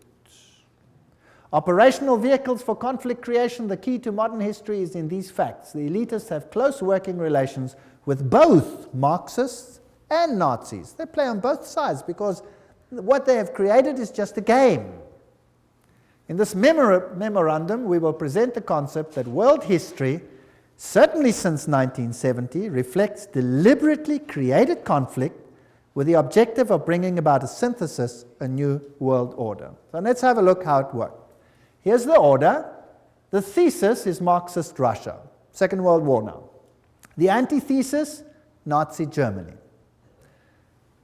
Operational vehicles for conflict creation, the key to modern history is in these facts. The elitists have close working relations with both Marxists and Nazis. They play on both sides because what they have created is just a game. In this memorandum, we will present the concept that world history, certainly since 1970, reflects deliberately created conflict with the objective of bringing about a synthesis, a new world order. So let's have a look how it worked. Here's the order. The thesis is Marxist Russia, Second World War now. The antithesis, Nazi Germany.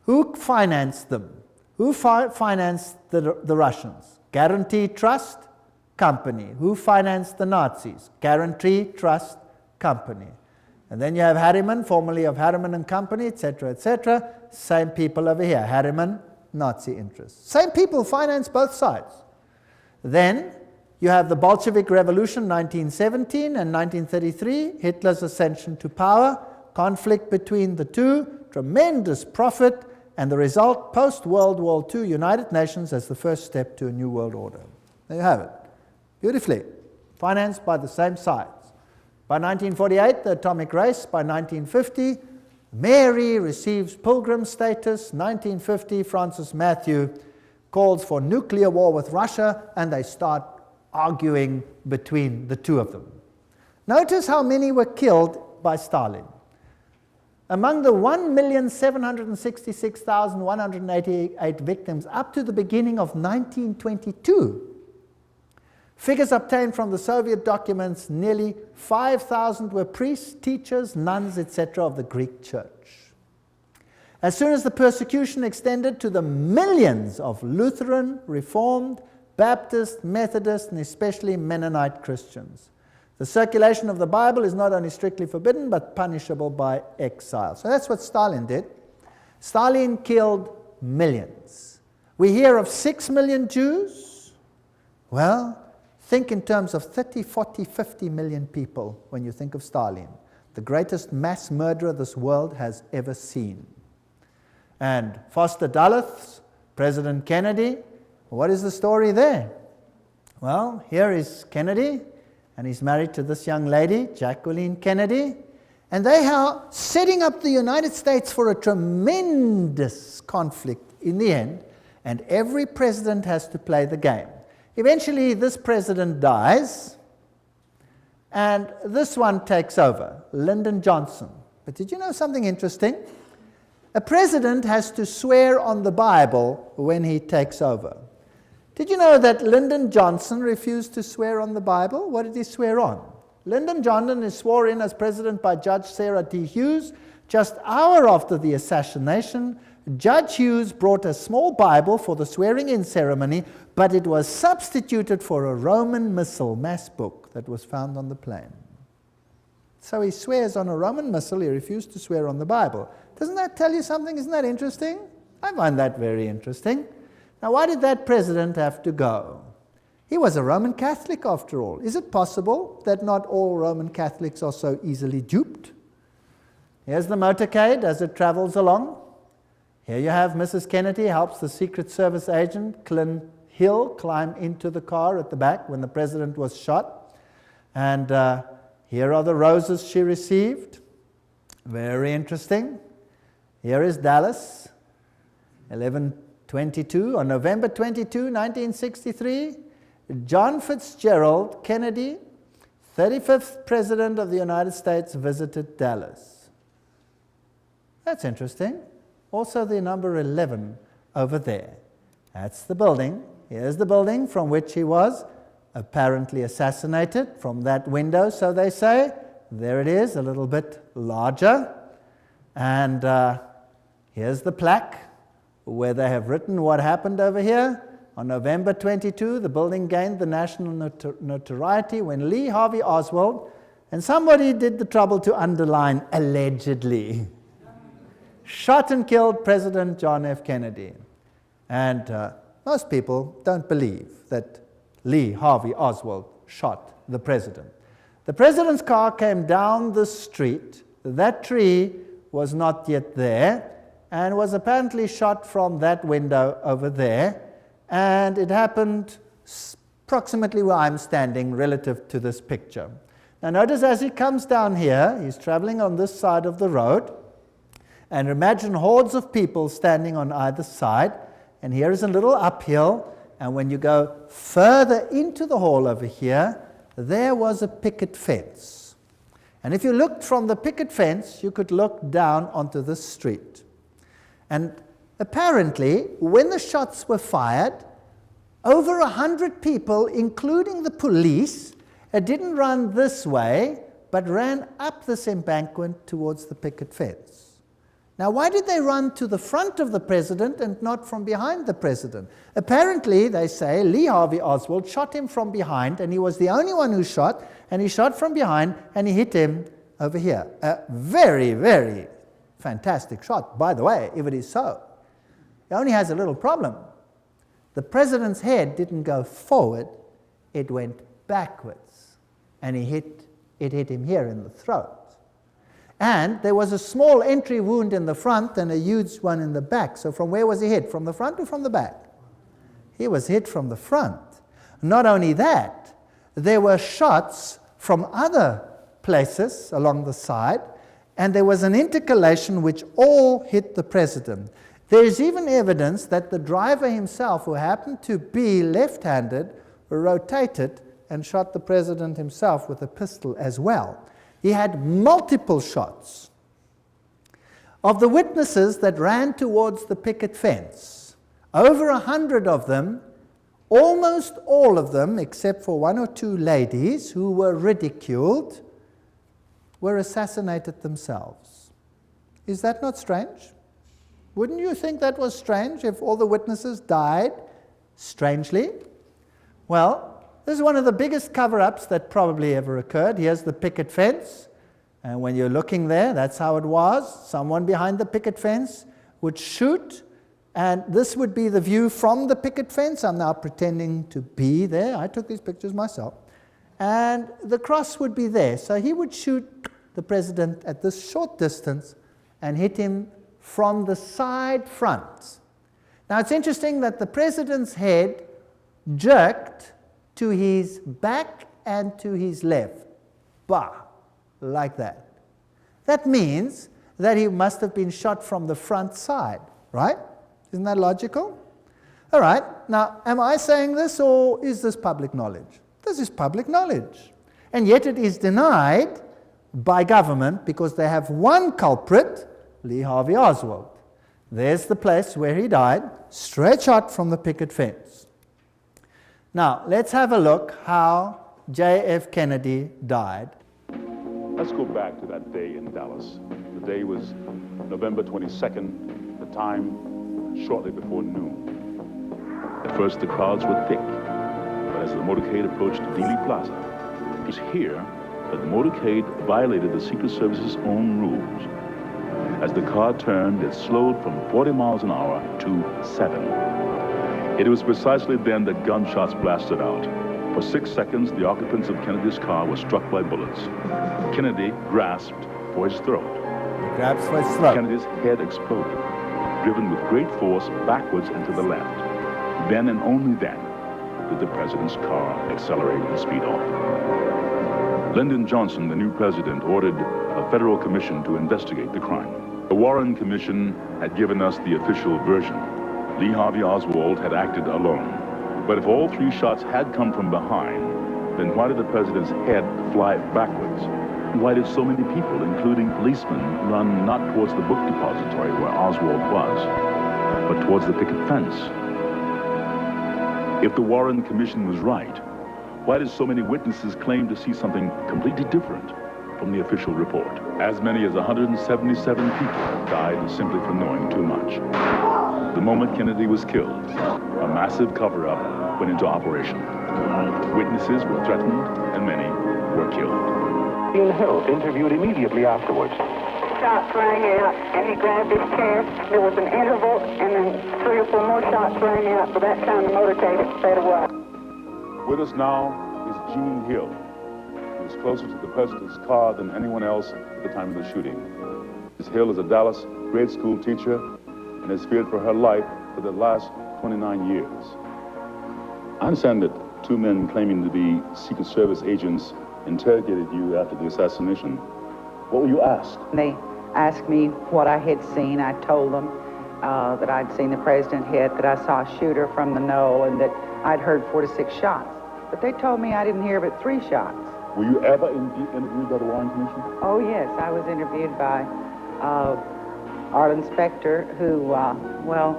Who financed them? Who financed the Russians? Guarantee Trust Company. Who financed the Nazis? Guarantee Trust Company. And then you have Harriman, formerly of Harriman and Company, etc., etc. Same people over here. Harriman, Nazi interests. Same people finance both sides. Then you have the Bolshevik Revolution, 1917 and 1933, Hitler's ascension to power, conflict between the two, tremendous profit, and the result, post-World War II, United Nations as the first step to a new world order. There you have it. Beautifully. Financed by the same sides. By 1948, the atomic race. By 1950, Mary receives pilgrim status. 1950, Francis Matthew calls for nuclear war with Russia, and they start arguing between the two of them. Notice how many were killed by Stalin. Among the 1,766,188 victims up to the beginning of 1922, figures obtained from the Soviet documents, nearly 5,000 were priests, teachers, nuns, etc. of the Greek church. As soon as the persecution extended to the millions of Lutheran, Reformed, Baptist, Methodist, and especially Mennonite Christians, the circulation of the Bible is not only strictly forbidden, but punishable by exile. So that's what Stalin did. Stalin killed millions. We hear of 6 million Jews. Well, think in terms of 30, 40, 50 million people when you think of Stalin, the greatest mass murderer this world has ever seen. And Foster Dulles, President Kennedy, what is the story there? Well, here is Kennedy, and he's married to this young lady, Jacqueline Kennedy, and they are setting up the United States for a tremendous conflict in the end, and every president has to play the game. Eventually, this president dies, and this one takes over, Lyndon Johnson. But did you know something interesting? A president has to swear on the Bible when he takes over. Did you know that Lyndon Johnson refused to swear on the Bible? What did he swear on? Lyndon Johnson is sworn in as president by Judge Sarah D. Hughes. Just hour after the assassination, Judge Hughes brought a small Bible for the swearing-in ceremony, but it was substituted for a Roman Missal mass book that was found on the plane. So he swears on a Roman Missal, he refused to swear on the Bible. Doesn't that tell you something? Isn't that interesting? I find that very interesting. Now, why did that president have to go? He was a Roman Catholic after all. Is it possible that not all Roman Catholics are so easily duped? Here's the motorcade as it travels along. Here you have Mrs. Kennedy helps the Secret Service agent, Clint Hill, climb into the car at the back when the president was shot. And here are the roses she received. Very interesting. Here is Dallas, 11/22. On November 22, 1963, John Fitzgerald Kennedy, 35th President of the United States, visited Dallas. That's interesting. Also the number 11 over there. That's the building. Here's the building from which he was apparently assassinated, from that window, so they say. There it is, a little bit larger. And here's the plaque where they have written what happened over here. On November 22, the building gained the national notoriety when Lee Harvey Oswald, and somebody did the trouble to underline allegedly, shot and killed President John F. Kennedy. And most people don't believe that Lee Harvey Oswald shot the president. The president's car came down the street. That tree was not yet there and was apparently shot from that window over there. And it happened approximately where I'm standing relative to this picture. Now notice as he comes down here, he's traveling on this side of the road. And imagine hordes of people standing on either side. And here is a little uphill. And when you go further into the hall over here, there was a picket fence. And if you looked from the picket fence, you could look down onto the street. And apparently, when the shots were fired, over 100 people, including the police, didn't run this way, but ran up this embankment towards the picket fence. Now, why did they run to the front of the president and not from behind the president? Apparently, they say, Lee Harvey Oswald shot him from behind, and he was the only one who shot, and he shot from behind, and he hit him over here. A very, very fantastic shot, by the way, if it is so. It only has a little problem. The president's head didn't go forward, it went backwards, and it hit him here in the throat. And there was a small entry wound in the front and a huge one in the back. So from where was he hit? From the front or from the back? He was hit from the front. Not only that, there were shots from other places along the side, and there was an intercalation which all hit the president. There is even evidence that the driver himself, who happened to be left-handed, rotated and shot the president himself with a pistol as well. He had multiple shots. Of the witnesses that ran towards the picket fence, over 100 of them, almost all of them, except for one or two ladies who were ridiculed, were assassinated themselves. Is that not strange? Wouldn't you think that was strange if all the witnesses died strangely? Well, this is one of the biggest cover-ups that probably ever occurred. Here's the picket fence. And when you're looking there, that's how it was. Someone behind the picket fence would shoot. And this would be the view from the picket fence. I'm now pretending to be there. I took these pictures myself. And the cross would be there. So he would shoot the president at this short distance and hit him from the side front. Now it's interesting that the president's head jerked to his back and to his left. Bah, like that. That means that he must have been shot from the front side, right? Isn't that logical? All right, now am I saying this or is this public knowledge? This is public knowledge. And yet it is denied by government because they have one culprit, Lee Harvey Oswald. There's the place where he died, straight shot from the picket fence. Now, let's have a look how J.F. Kennedy died. Let's go back to that day in Dallas. The day was November 22nd, the time shortly before noon. At first, the crowds were thick, but as the motorcade approached Dealey Plaza, it was here that the motorcade violated the Secret Service's own rules. As the car turned, it slowed from 40 miles an hour to 7. It was precisely then that gunshots blasted out. For 6 seconds, the occupants of Kennedy's car were struck by bullets. Kennedy grasped for his throat. He grabs for his throat. Kennedy's head exploded, driven with great force backwards and to the left. Then and only then did the president's car accelerate and speed off. Lyndon Johnson, the new president, ordered a federal commission to investigate the crime. The Warren Commission had given us the official version. Lee Harvey Oswald had acted alone. But if all 3 shots had come from behind, then why did the president's head fly backwards? Why did so many people, including policemen, run not towards the book depository where Oswald was, but towards the picket fence? If the Warren Commission was right, why did so many witnesses claim to see something completely different from the official report? As many as 177 people died simply for knowing too much. The moment Kennedy was killed, a massive cover-up went into operation. Witnesses were threatened and many were killed. Ian Hill interviewed immediately afterwards. Shots rang out and he grabbed his chest. There was an interval and then 3 or 4 more shots rang out. By that time the motorcade had sped away. With us now is Gene Hill. He was closer to the president's car than anyone else at the time of the shooting. Ms. Hill is a Dallas grade school teacher and has feared for her life for the last 29 years. I understand that 2 men claiming to be Secret Service agents interrogated you after the assassination. What were you asked? They asked me what I had seen. I told them that I'd seen the president hit, that I saw a shooter from the knoll, and that I'd heard 4 to 6 shots. But they told me I didn't hear but 3 shots. Were you ever interviewed by the Warren Commission? Oh, yes. I was interviewed by Arlen Specter, who, well,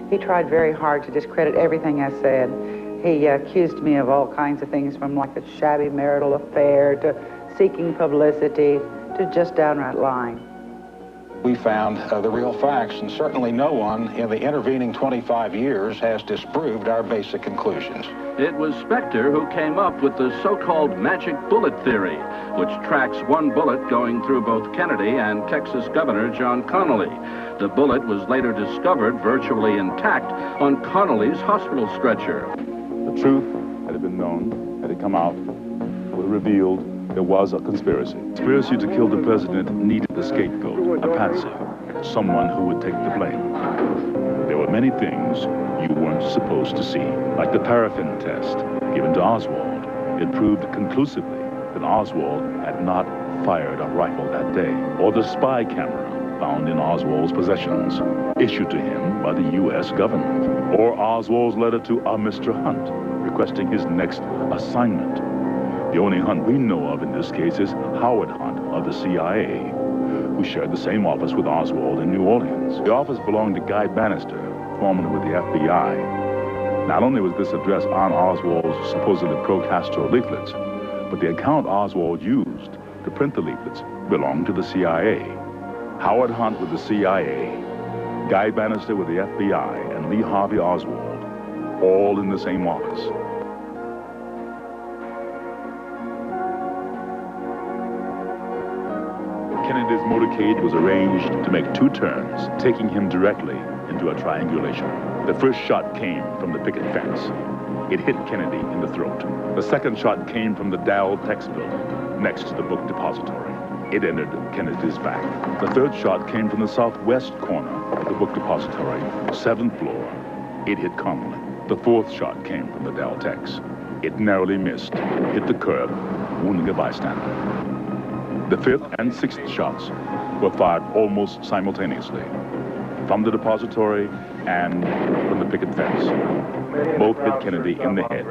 he tried very hard to discredit everything I said. He accused me of all kinds of things, from like a shabby marital affair to seeking publicity to just downright lying. We found the real facts, and certainly no one in the intervening 25 years has disproved our basic conclusions. It was Specter who came up with the so-called magic bullet theory, which tracks one bullet going through both Kennedy and Texas Governor John Connally. The bullet was later discovered virtually intact on Connally's hospital stretcher. The truth, had it been known, had it come out, would have revealed there was a conspiracy. The conspiracy to kill the president needed a scapegoat, a patsy, someone who would take the blame. There were many things you weren't supposed to see, like the paraffin test given to Oswald. It proved conclusively that Oswald had not fired a rifle that day, or the spy camera found in Oswald's possessions, issued to him by the U.S. government, or Oswald's letter to a Mr. Hunt requesting his next assignment. The only Hunt we know of in this case is Howard Hunt of the CIA, who shared the same office with Oswald in New Orleans. The office belonged to Guy Bannister, formerly with the FBI. Not only was this address on Oswald's supposedly pro-Castro leaflets, but the account Oswald used to print the leaflets belonged to the CIA. Howard Hunt with the CIA, Guy Bannister with the FBI, and Lee Harvey Oswald, all in the same office. Kennedy's motorcade was arranged to make 2 turns, taking him directly into a triangulation. The first shot came from the picket fence. It hit Kennedy in the throat. The second shot came from the Dow Tex building, next to the book depository. It entered Kennedy's back. The third shot came from the southwest corner of the book depository, 7th floor. It hit Connally. The fourth shot came from the Dow Tex. It narrowly missed, hit the curb, wounding a bystander. The 5th and 6th shots were fired almost simultaneously, from the depository and from the picket fence. Both hit Kennedy in the head,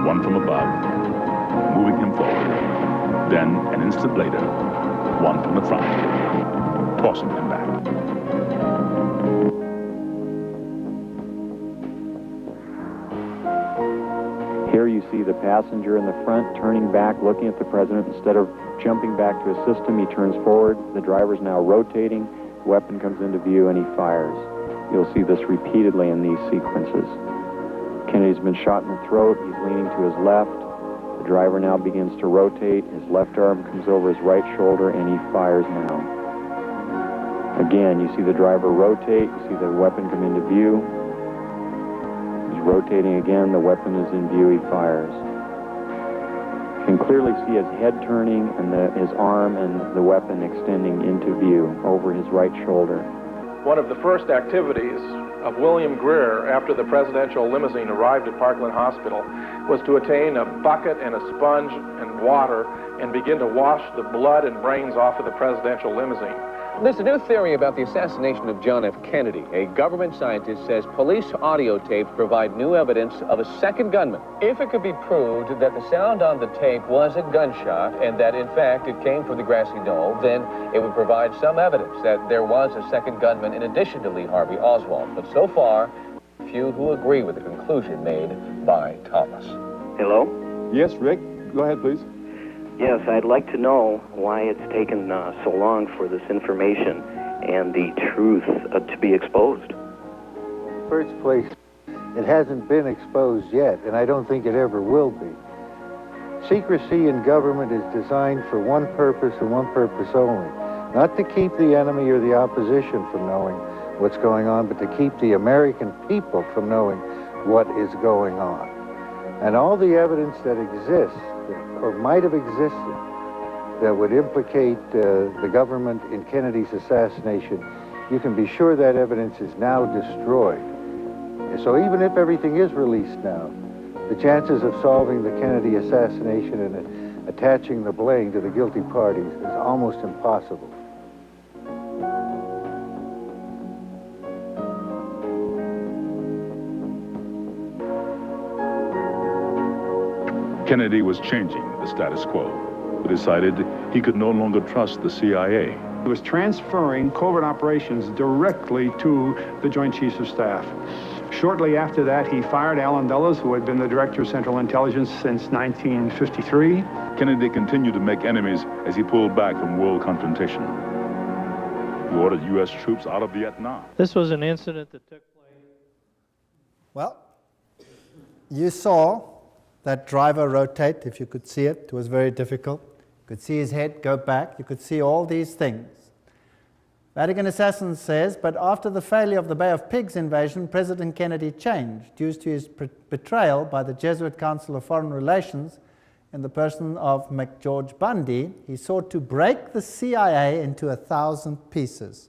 one from above, moving him forward. Then, an instant later, one from the front, tossing him back. Here you see the passenger in the front turning back, looking at the president. Instead of jumping back to assist him, he turns forward. The driver's now rotating. The weapon comes into view and he fires. You'll see this repeatedly in these sequences. Kennedy's been shot in the throat. He's leaning to his left. The driver now begins to rotate. His left arm comes over his right shoulder and he fires now. Again, you see the driver rotate. You see the weapon come into view. He's rotating again. The weapon is in view. He fires. You can clearly see his head turning and his arm and the weapon extending into view over his right shoulder. One of the first activities of William Greer after the presidential limousine arrived at Parkland Hospital was to attain a bucket and a sponge and water and begin to wash the blood and brains off of the presidential limousine. There's a new theory about the assassination of John F. Kennedy. A government scientist says police audio tapes provide new evidence of a second gunman. If it could be proved that the sound on the tape was a gunshot and that, in fact, it came from the grassy knoll, then it would provide some evidence that there was a second gunman in addition to Lee Harvey Oswald. But so far, few who agree with the conclusion made by Thomas. Hello? Yes, Rick. Go ahead, please. Yes, I'd like to know why it's taken so long for this information and the truth to be exposed. First place, it hasn't been exposed yet, and I don't think it ever will be. Secrecy in government is designed for one purpose and one purpose only. Not to keep the enemy or the opposition from knowing what's going on, but to keep the American people from knowing what is going on. And all the evidence that exists, or might have existed, that would implicate the government in Kennedy's assassination, you can be sure that evidence is now destroyed. So even if everything is released now, the chances of solving the Kennedy assassination and attaching the blame to the guilty parties is almost impossible. Kennedy was changing the status quo. He decided he could no longer trust the CIA. He was transferring covert operations directly to the Joint Chiefs of Staff. Shortly after that, he fired Allen Dulles, who had been the Director of Central Intelligence since 1953. Kennedy continued to make enemies as he pulled back from world confrontation. He ordered U.S. troops out of Vietnam. This was an incident that took place. Well, you saw that driver rotate, if you could see it. It was very difficult. You could see his head go back. You could see all these things. Vatican Assassin says, but after the failure of the Bay of Pigs invasion, President Kennedy changed due to his betrayal by the Jesuit Council of Foreign Relations in the person of McGeorge Bundy. He sought to break the CIA into 1,000 pieces.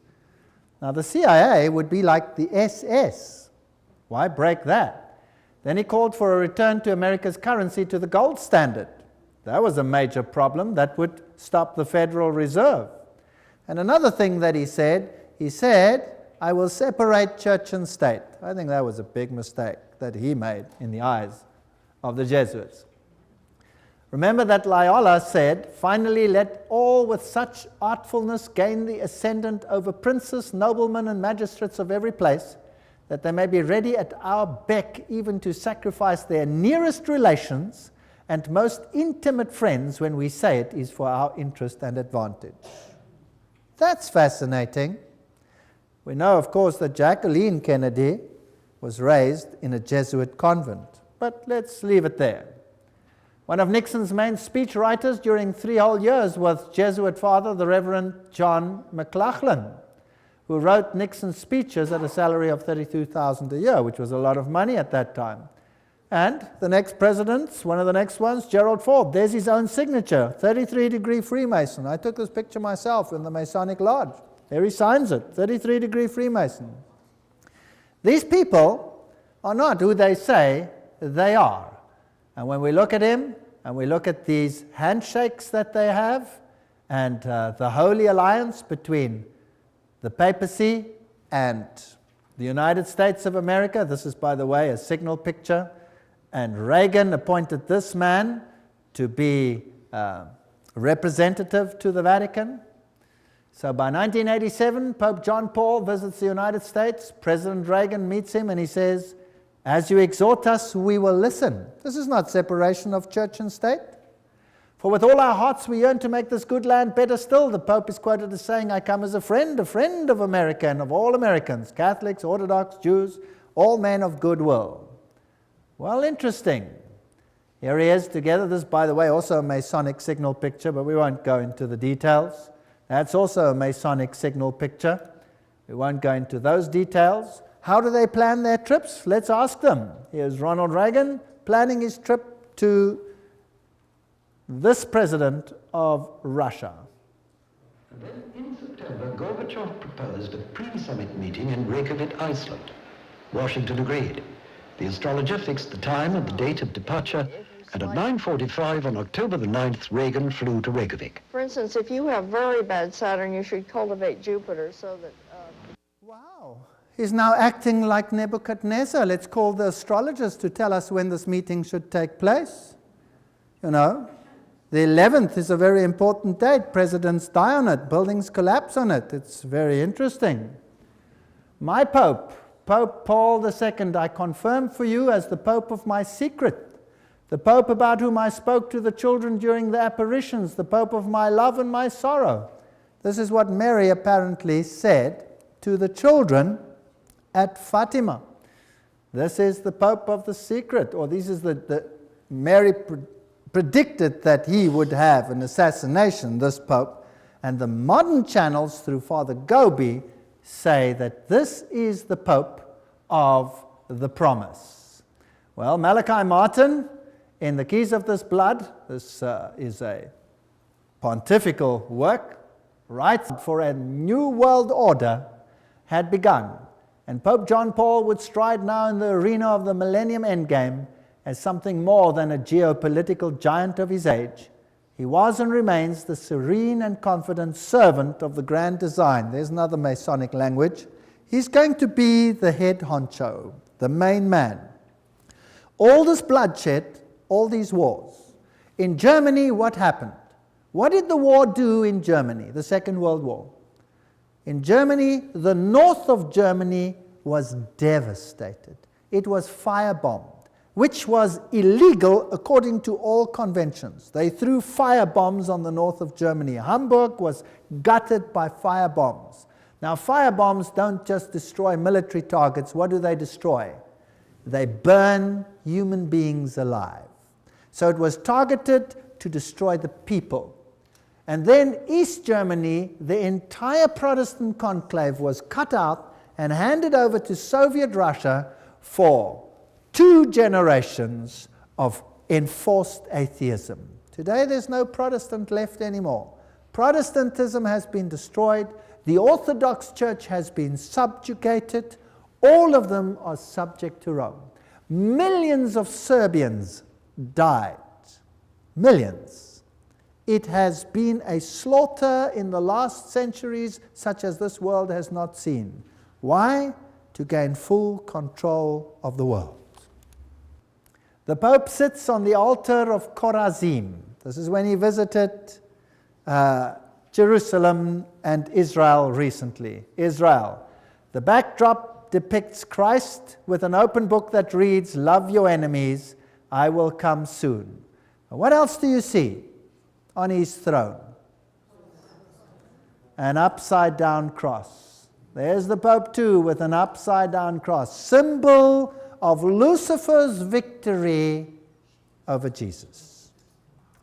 Now, the CIA would be like the SS. Why break that? Then he called for a return to America's currency to the gold standard. That was a major problem that would stop the Federal Reserve. And another thing that he said, I will separate church and state. I think that was a big mistake that he made in the eyes of the Jesuits. Remember that Loyola said, finally let all with such artfulness gain the ascendant over princes, noblemen, and magistrates of every place, that they may be ready at our beck even to sacrifice their nearest relations and most intimate friends when we say it is for our interest and advantage. That's fascinating. We know, of course, that Jacqueline Kennedy was raised in a Jesuit convent, but let's leave it there. One of Nixon's main speechwriters during 3 whole years was Jesuit father, the Reverend John McLaughlin, who wrote Nixon's speeches at a salary of $32,000 a year, which was a lot of money at that time. And the next president, one of the next ones, Gerald Ford, there's his own signature, 33-degree Freemason. I took this picture myself in the Masonic Lodge. There he signs it, 33-degree Freemason. These people are not who they say they are. And when we look at him, and we look at these handshakes that they have, and the Holy Alliance between the papacy and the United States of America, this is, by the way, a signal picture, and Reagan appointed this man to be representative to the Vatican. So by 1987, Pope John Paul visits the United States. President Reagan meets him and he says, As you exhort us, we will listen. This is not separation of church and state. For with all our hearts we yearn to make this good land better still. The Pope is quoted as saying, I come as a friend of America and of all Americans, Catholics, Orthodox, Jews, all men of goodwill. Well, interesting. Here he is together. This, by the way, also a Masonic signal picture, but we won't go into the details. That's also a Masonic signal picture. We won't go into those details. How do they plan their trips? Let's ask them. Here's Ronald Reagan planning his trip to this president of Russia. And then in September, Gorbachev proposed a pre-summit meeting in Reykjavik, Iceland. Washington agreed. The astrologer fixed the time and the date of departure, and at 9:45 on October the 9th, Reagan flew to Reykjavik. For instance, if you have very bad Saturn, you should cultivate Jupiter so that... Wow. He's now acting like Nebuchadnezzar. Let's call the astrologers to tell us when this meeting should take place. You know, the 11th is a very important date. Presidents die on it. Buildings collapse on it. It's very interesting. My Pope, Pope Paul II, I confirm for you as the Pope of my secret, the Pope about whom I spoke to the children during the apparitions, the Pope of my love and my sorrow. This is what Mary apparently said to the children at Fatima. This is the Pope of the secret, or this is Mary predicted that he would have an assassination, this Pope, and the modern channels through Father Gobi say that this is the Pope of the promise. Well, Malachi Martin, in The Keys of This Blood, this is a pontifical work, writes for a new world order had begun, and Pope John Paul would stride now in the arena of the Millennium Endgame as something more than a geopolitical giant of his age. He was and remains the serene and confident servant of the grand design. There's another Masonic language. He's going to be the head honcho, the main man. All this bloodshed, all these wars. In Germany, what happened? What did the war do in Germany, the Second World War? In Germany, the north of Germany was devastated. It was firebombed, which was illegal according to all conventions. They threw firebombs on the north of Germany. Hamburg was gutted by firebombs. Now, firebombs don't just destroy military targets. What do they destroy? They burn human beings alive. So it was targeted to destroy the people. And then East Germany, the entire Protestant conclave was cut out and handed over to Soviet Russia for 2 generations of enforced atheism. Today there's no Protestant left anymore. Protestantism has been destroyed. The Orthodox Church has been subjugated. All of them are subject to Rome. Millions of Serbians died. Millions. It has been a slaughter in the last centuries such as this world has not seen. Why? To gain full control of the world. The Pope sits on the altar of Chorazim. This is when he visited Jerusalem and Israel recently. Israel. The backdrop depicts Christ with an open book that reads, "Love your enemies, I will come soon." What else do you see on his throne? An upside-down cross. There's the Pope too with an upside-down cross, symbol of Lucifer's victory over Jesus.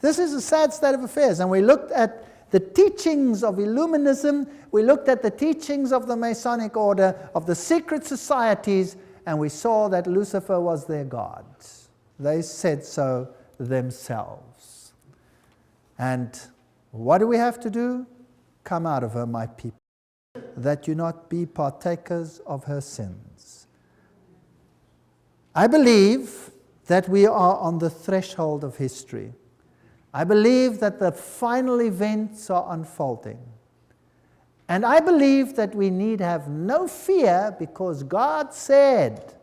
This is a sad state of affairs, and we looked at the teachings of Illuminism, we looked at the teachings of the Masonic order, of the secret societies, and we saw that Lucifer was their god. They said so themselves. And what do we have to do? Come out of her, my people, that you not be partakers of her sins. I believe that we are on the threshold of history. I believe that the final events are unfolding. And I believe that we need have no fear, because God said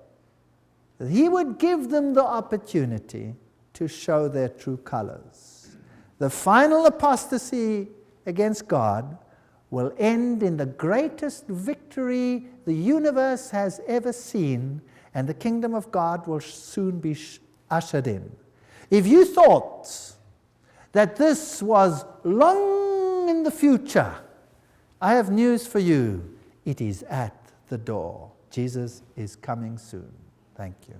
that He would give them the opportunity to show their true colors. The final apostasy against God will end in the greatest victory the universe has ever seen, and the kingdom of God will soon be ushered in. If you thought that this was long in the future, I have news for you. It is at the door. Jesus is coming soon. Thank you.